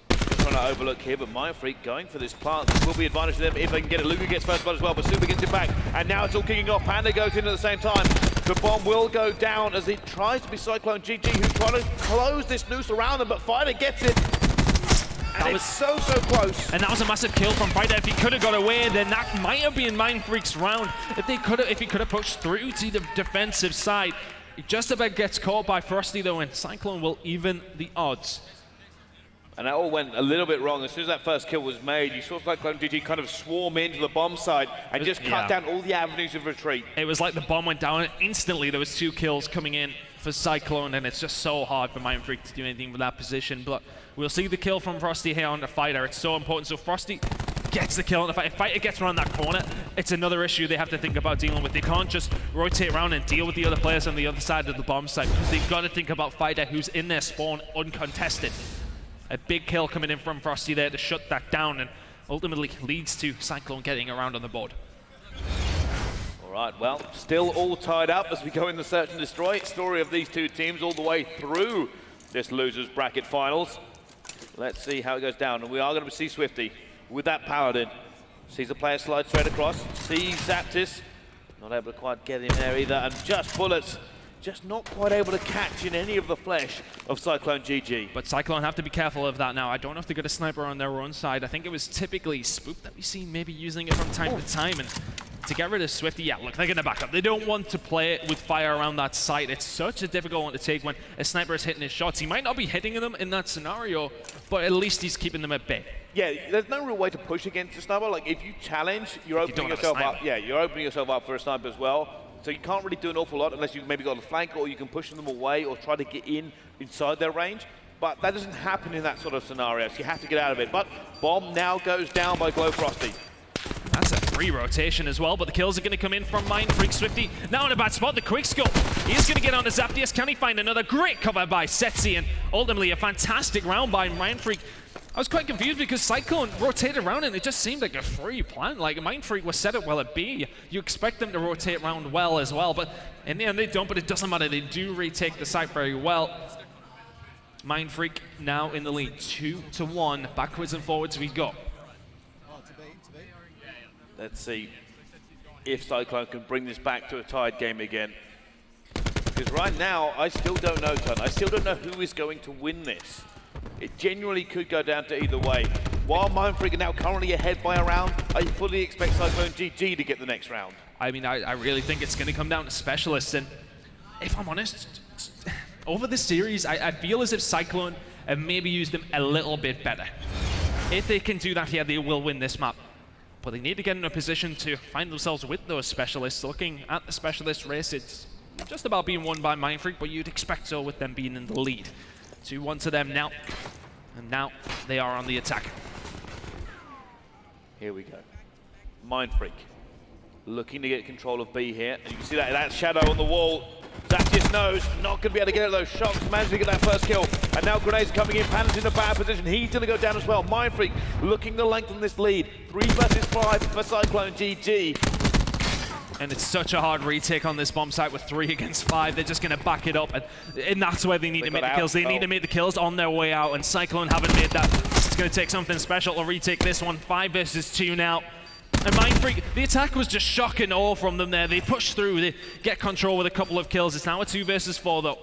trying to overlook here, but Mindfreak going for this plant. This will be advantage to them if they can get it. Luca gets first blood as well, but Super gets it back. And now it's all kicking off. Panda goes in at the same time. The bomb will go down as it tries to be CycloneGG, who's trying to close this noose around them, but Fighter gets it. And it's so close. And that was a massive kill from Fighter. If he could have got away, then that might have been Mindfreak's round. If he could have pushed through to the defensive side. He just about gets caught by Frosty though, and Cyclone will even the odds. And that all went a little bit wrong. As soon as that first kill was made, you saw CycloneGG kind of swarm into the bomb side and just cut down all the avenues of retreat. It was like the bomb went down and instantly there was 2 kills coming in for Cyclone, and it's just so hard for Mindfreak to do anything with that position. But we'll see the kill from Frosty here on the Fighter. It's so important. So Frosty gets the kill on the Fighter. If Fighter gets around that corner, it's another issue they have to think about dealing with. They can't just rotate around and deal with the other players on the other side of the bomb site, because they've got to think about Fighter, who's in their spawn uncontested. A big kill coming in from Frosty there to shut that down, and ultimately leads to Cyclone getting around on the board. All right, well, still all tied up as we go in the Search and Destroy. Story of these two teams all the way through this losers bracket finals. Let's see how it goes down. And we are going to see Swifty with that Paladin. Sees the player slide straight across. Sees Zaptis. Not able to quite get in there either. And just bullets. Just not quite able to catch in any of the flesh of CycloneGG. But Cyclone have to be careful of that now. I don't know if they got a sniper on their own side. I think it was typically Spoof that we see maybe using it from time to time. And to get rid of Swifty, yeah, look, they're going to back up. They don't want to play it with fire around that site. It's such a difficult one to take when a sniper is hitting his shots. He might not be hitting them in that scenario, but at least he's keeping them at bay. Yeah, there's no real way to push against a sniper. Like, if you challenge, you're opening yourself up. Yeah, you're opening yourself up for a sniper as well. So you can't really do an awful lot unless you've maybe got a flank, or you can push them away or try to get inside their range. But that doesn't happen in that sort of scenario, so you have to get out of it. But bomb now goes down by Glowfrosty. That's a free rotation as well, but the kills are going to come in from Mindfreak. Swifty now in a bad spot. The quickscope. He's going to get on to Zaptius. Can he find another great cover by Setsi? And ultimately a fantastic round by Mindfreak. I was quite confused because Cyclone rotated around and it just seemed like a free plan. Like, Mindfreak was set up well at B. You expect them to rotate around well as well, but in the end they don't, but it doesn't matter. They do retake the site very well. Mindfreak now in the lead, 2-1. Backwards and forwards we go. Let's see if Cyclone can bring this back to a tied game again. Because right now, I still don't know, Ton. I still don't know who is going to win this. It genuinely could go down to either way. While Mindfreak are now currently ahead by a round, I fully expect CycloneGG to get the next round. I mean, I really think it's going to come down to specialists, and if I'm honest, over the series, I feel as if Cyclone have maybe used them a little bit better. If they can do that here, they will win this map. But they need to get in a position to find themselves with those specialists. Looking at the specialist race, it's just about being won by Mindfreak, but you'd expect so with them being in the lead. 2-1 to them now, and now they are on the attack. Here we go. Mindfreak looking to get control of B here, and you can see that shadow on the wall. Zaptius knows, not going to be able to get at those shots, managed to get that first kill. And now grenades coming in, Panda's in a bad position, he's going to go down as well. Mindfreak looking to lengthen this lead. 3 versus 5 for CycloneGG. And it's such a hard retake on this bomb site with 3 against 5. They're just going to back it up, and that's where they need to make the kills. They need to make the kills on their way out, and Cyclone haven't made that. It's going to take something special to retake this one. 5 versus 2 now. And Mindfreak, the attack was just shock and awe from them there. They push through, they get control with a couple of kills. It's now a 2 versus 4 though.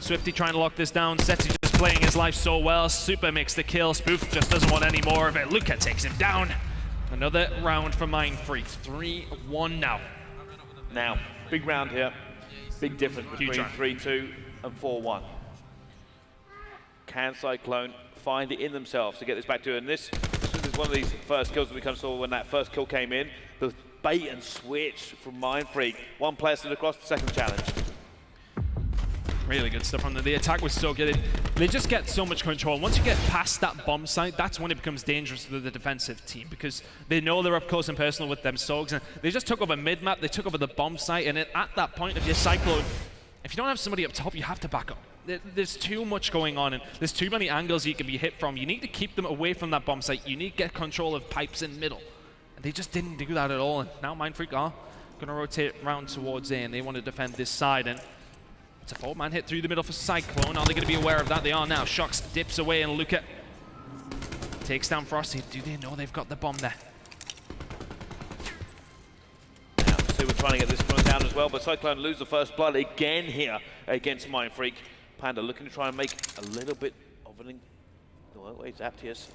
Swifty trying to lock this down. Setsi just playing his life so well. Super makes the kill. Spoof just doesn't want any more of it. Luca takes him down. Another round for Mindfreak. 3-1 now. Now, big round here. Big difference between 3-2 and 4-1. Can Cyclone find it in themselves to get this back to it? And this is one of these first kills that we kind of saw when that first kill came in. The bait and switch from Mindfreak. One player slid across the second challenge. Really good stuff from them. The attack was so good. They just get so much control. Once you get past that bomb site, that's when it becomes dangerous for the defensive team, because they know they're up close and personal with them Sogs. And they just took over mid-map, they took over the bomb site, and at that point of your Cyclone, if you don't have somebody up top, you have to back up. There's too much going on, and there's too many angles you can be hit from. You need to keep them away from that bomb site. You need to get control of pipes in middle. And they just didn't do that at all. And now Mindfreak are going to rotate round towards A, and they want to defend this side. And it's a 4-man hit through the middle for Cyclone. Are they going to be aware of that? They are now. Shocks dips away, and Luca takes down Frosty. Do they know they've got the bomb there? Now, so we're trying to get this one down as well, but Cyclone lose the first blood again here against Mindfreak. Panda looking to try and make a little bit of an... Oh, wait, Zaptius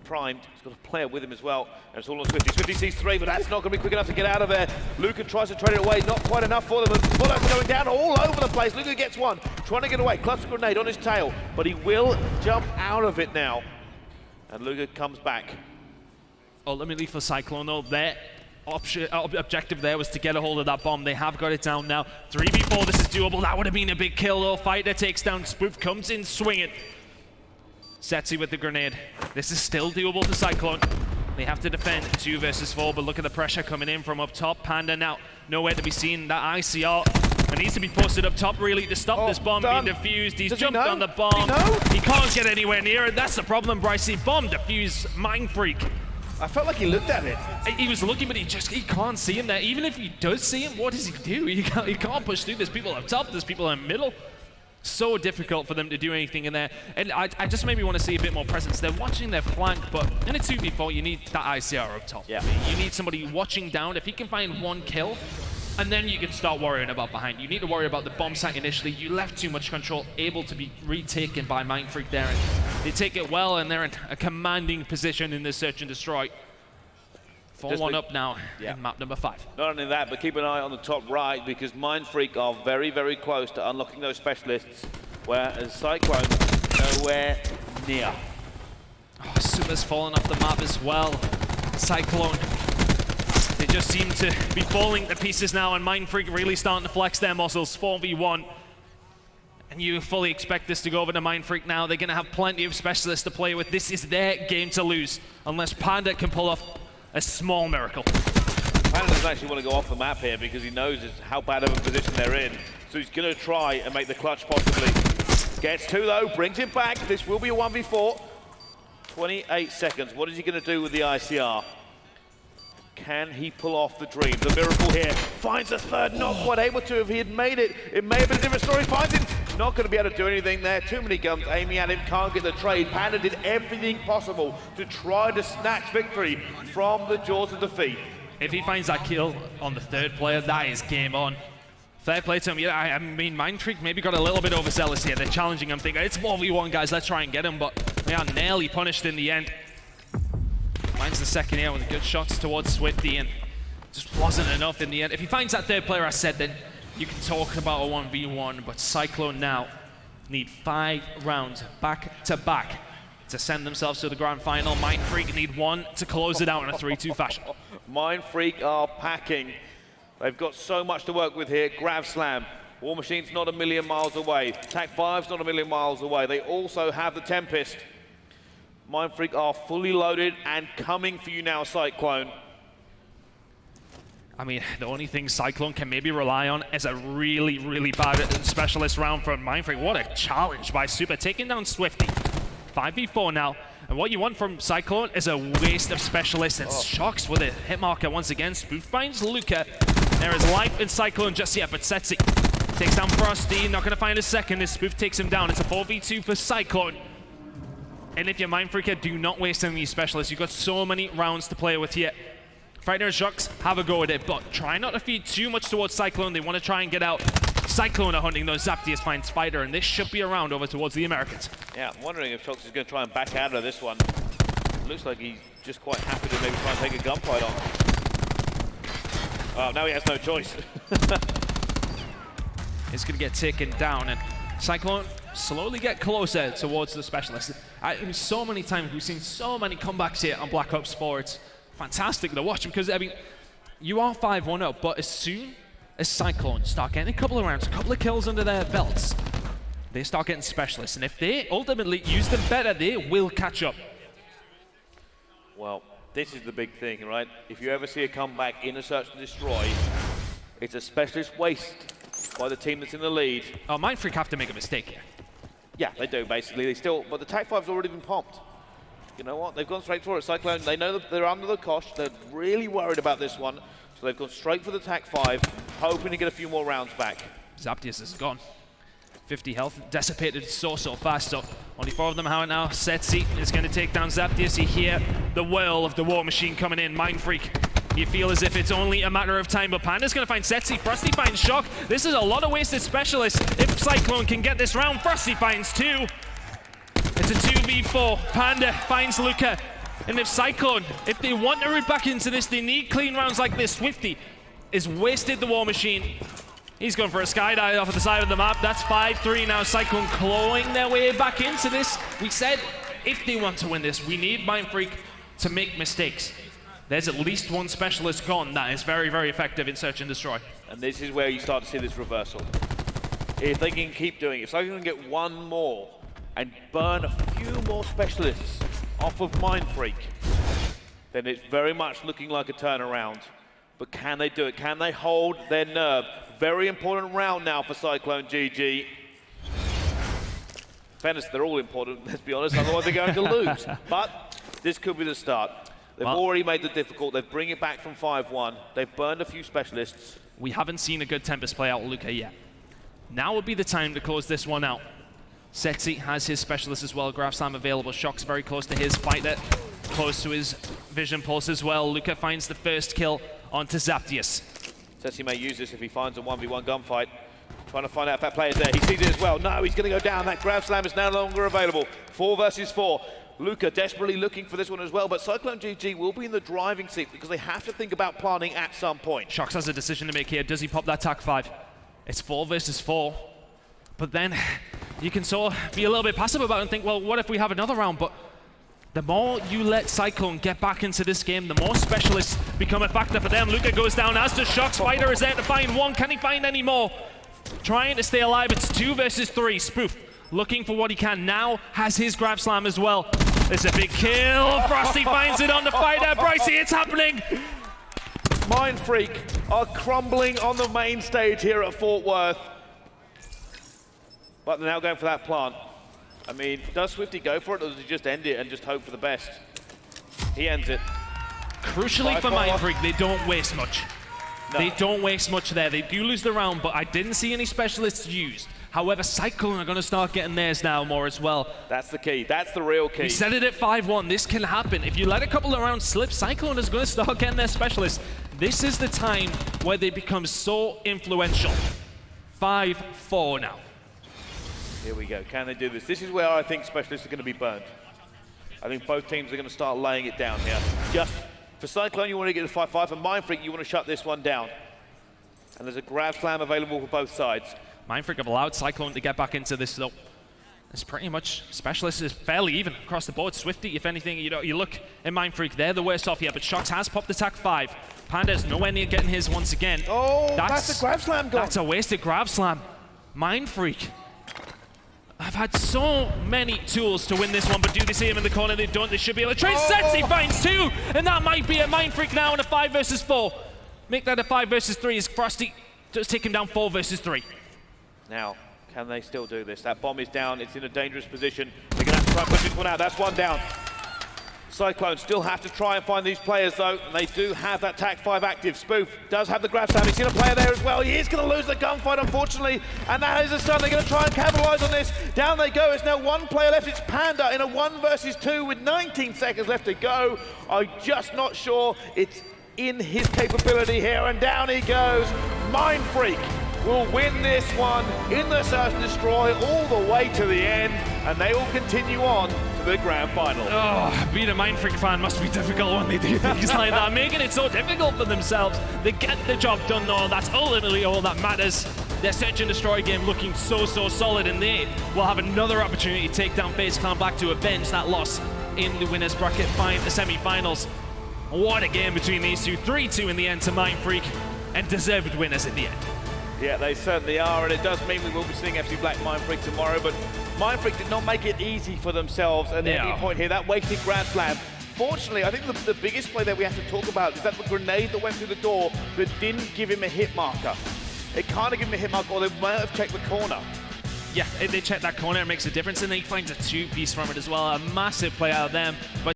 primed. He's got a player with him as well. And it's all on Swifty. Swifty sees 3, but that's not going to be quick enough to get out of there. Luca tries to trade it away. Not quite enough for them. And bullets going down all over the place. Luca gets one. Trying to get away. Cluster grenade on his tail. But he will jump out of it now. And Luca comes back. Ultimately for Cyclone, though, their objective there was to get a hold of that bomb. They have got it down now. 3v4, this is doable. That would have been a big kill, though. Fighter takes down Spoof, comes in swinging. Setsi with the grenade. This is still doable for Cyclone. They have to defend 2 versus 4, but look at the pressure coming in from up top. Panda now nowhere to be seen. That ICR it needs to be posted up top, really, to stop this bomb being defused. He's jumped on the bomb. He can't get anywhere near it. That's the problem, Bryce. Bomb defused Mindfreak. I felt like he looked at it. He was looking, but he can't see him there. Even if he does see him, what does he do? He can't push through. There's people up top, there's people in the middle. So difficult for them to do anything in there. And I just maybe want to see a bit more presence. They're watching their flank, but in a 2v4, you need that ICR up top. Yeah. You need somebody watching down. If he can find one kill, and then you can start worrying about behind. You need to worry about the bomb site initially. You left too much control, able to be retaken by Mindfreak there. And they take it well, and they're in a commanding position in this search and destroy. 4-1 up now in map number 5. Not only that, but keep an eye on the top right, because Mindfreak are very, very close to unlocking those specialists, whereas Cyclone nowhere near. Oh, Suma's fallen off the map as well. Cyclone, they just seem to be falling to pieces now, and Mindfreak really starting to flex their muscles. 4v1. And you fully expect this to go over to Mindfreak now. They're going to have plenty of specialists to play with. This is their game to lose, unless Panda can pull off a small miracle. Panda doesn't actually want to go off the map here because he knows how bad of a position they're in. So he's going to try and make the clutch possibly. Gets 2 though, brings it back. This will be a 1v4. 28 seconds. What is he going to do with the ICR? Can he pull off the dream? The miracle here. Finds a third, not quite able to. If he had made it, it may have been a different story. Finds him. Not going to be able to do anything there. Too many guns aiming at him. Can't get the trade. Panda did everything possible to try to snatch victory from the jaws of defeat. If he finds that kill on the third player, that is game on. Fair play to him. Yeah, I mean, Mindfreak maybe got a little bit overzealous here. They're challenging him, thinking, it's 4v1, guys, let's try and get him. But they are nearly punished in the end. Finds the second here with the good shots towards Swifty, and just wasn't enough in the end. If he finds that third player, I said, then you can talk about a 1v1, but Cyclone now need 5 rounds back-to-back to send themselves to the grand final. Mindfreak need 1 to close it out in a 3-2 fashion. Mindfreak are packing. They've got so much to work with here. Grav Slam. War Machine's not a million miles away. Tac 5's not a million miles away. They also have the Tempest. Mindfreak are fully loaded and coming for you now, Cyclone. I mean, the only thing Cyclone can maybe rely on is a really, really bad specialist round from Mindfreak. What a challenge by Super, taking down Swifty. 5v4 now. And what you want from Cyclone is a waste of specialists, and Shocks with a hit marker once again. Spoof finds Luca. There is life in Cyclone just yet, but Setsi takes down Frosty. Not going to find a second as Spoof takes him down. It's a 4v2 for Cyclone. And if you're Mindfreaker, do not waste any of these specialists. You've got so many rounds to play with here. Fighter and Shocks have a go at it, but try not to feed too much towards Cyclone. They want to try and get out. Cyclone are hunting those. Zaptius finds Fighter, and this should be a round over towards the Americans. Yeah, I'm wondering if Shocks is going to try and back out of this one. Looks like he's just quite happy to maybe try and take a gunfight on. Oh, now he has no choice. It's going to get taken down, and Cyclone slowly get closer towards the specialist. So many times we've seen so many comebacks here on Black Ops 4. It's fantastic to watch because, I mean, you are 5-1 up, but as soon as Cyclone start getting a couple of rounds, a couple of kills under their belts, they start getting specialists. And if they ultimately use them better, they will catch up. Well, this is the big thing, right? If you ever see a comeback in a search and destroy, it's a specialist waste by the team that's in the lead. Oh, Mindfreak have to make a mistake here. Yeah, they do, basically. They still, but the Tac 5's already been pumped. You know what? They've gone straight for it. Cyclone, they know that they're under the cosh. They're really worried about this one. So they've gone straight for the Tac 5, hoping to get a few more rounds back. Zaptius is gone. 50 health, dissipated so fast. So only 4 of them have it now. Setsi is going to take down Zaptius. You hear the whirl of the War Machine coming in. Mindfreak. You feel as if it's only a matter of time, but Panda's going to find Setsi. Frosty finds Shock. This is a lot of wasted specialists. If Cyclone can get this round, Frosty finds 2. It's a 2v4. Panda finds Luca. And if Cyclone, if they want to root back into this, they need clean rounds like this. Swifty is wasted the War Machine. He's going for a skydive off of the side of the map. That's 5-3 now. Cyclone clawing their way back into this. We said if they want to win this, we need Mindfreak to make mistakes. There's at least 1 specialist gone that is very, very effective in search and destroy. And this is where you start to see this reversal. If they can keep doing it, if Cyclone can get 1 more and burn a few more specialists off of Mindfreak, then it's very much looking like a turnaround. But can they do it? Can they hold their nerve? Very important round now for CycloneGG. Fairness, they're all important, let's be honest, otherwise they're going to lose. But this could be the start. They've already made it difficult. They bring it back from 5-1. They've burned a few specialists. We haven't seen a good Tempest play out Luca yet. Now would be the time to close this one out. Setzi has his specialist as well, Grab Slam available. Shock's very close to his fighter, close to his vision pulse as well. Luca finds the first kill onto Zaptius. Setzi may use this if he finds a 1v1 gunfight. Trying to find out if that player's there. He sees it as well. No, he's going to go down. That Grab Slam is no longer available. 4 versus 4. Luca desperately looking for this one as well, but CycloneGG will be in the driving seat because they have to think about planning at some point. Shox has a decision to make here. Does he pop that TAC 5? It's 4 versus 4. But then you can sort of be a little bit passive about it and think, well, what if we have another round? But the more you let Cyclone get back into this game, the more specialists become a factor for them. Luca goes down, as does Shox. Spider is there to find one. Can he find any more? Trying to stay alive. It's 2 versus 3. Spoof looking for what he can now. Has his Grab Slam as well. It's a big kill. Frosty finds it on the fighter. Brycey, it's happening. Mindfreak are crumbling on the main stage here at Fort Worth. But they're now going for that plant. I mean, does Swifty go for it, or does he just end it and just hope for the best? He ends it. Crucially for Mindfreak, they don't waste much. No. They don't waste much there. They do lose the round, but I didn't see any specialists used. However, Cyclone are going to start getting theirs now more as well. That's the key. That's the real key. We said it at 5-1. This can happen. If you let a couple of rounds slip, Cyclone is going to start getting their specialists. This is the time where they become so influential. 5-4 now. Here we go. Can they do this? This is where I think specialists are going to be burned. I think both teams are going to start laying it down here. Just for Cyclone, you want to get a 5-5. For Mindfreak, you want to shut this one down. And there's a Grab Slam available for both sides. Mindfreak have allowed Cyclone to get back into this, though. It's pretty much, Specialist is fairly even across the board. Swifty, if anything, you know, you look at Mindfreak, they're the worst off here, but Shox has popped the TAC 5. Panda's nowhere near getting his once again. Oh, that's a Grab Slam gone. That's a wasted Grab Slam. Mindfreak. I've had so many tools to win this one, but do they see him in the corner? They don't. They should be able to trade. Setzi finds 2, and that might be a Mindfreak now in a 5 versus 4. Make that a 5 versus 3 as Frosty does take him down 4 versus 3. Now, can they still do this? That bomb is down. It's in a dangerous position. They're going to have to try and push this one out. That's one down. Cyclone still have to try and find these players, though. And they do have that TAC 5 active. Spoof does have the Grab Slam. He's seen a player there as well. He is going to lose the gunfight, unfortunately. And that is a stun. They're going to try and capitalize on this. Down they go. It's now 1 player left. It's Panda in a 1 versus 2 with 19 seconds left to go. I'm just not sure it's in his capability here. And down he goes. Mindfreak will win this one in the Search and Destroy all the way to the end, and they will continue on to the grand final. Oh, being a Mindfreak fan must be difficult when they do things like that, making it so difficult for themselves. They get the job done though, that's ultimately all that matters. Their Search and Destroy game looking so solid, and they will have another opportunity to take down FaZe Clan Black to avenge that loss in the winners bracket the semi-finals. What a game between these two, 3-2 in the end to Mindfreak, and deserved winners at the end. Yeah, they certainly are, and it does mean we will be seeing FC Black Mindfreak tomorrow, but Mindfreak did not make it easy for themselves at any point here. That wasted Grab Slam. Fortunately, I think the biggest play that we have to talk about is that the grenade that went through the door that didn't give him a hit marker. It kind of gave him a hit marker, or they might have checked the corner. Yeah, if they check that corner, it makes a difference, and he finds a 2-piece from it as well. A massive play out of them. But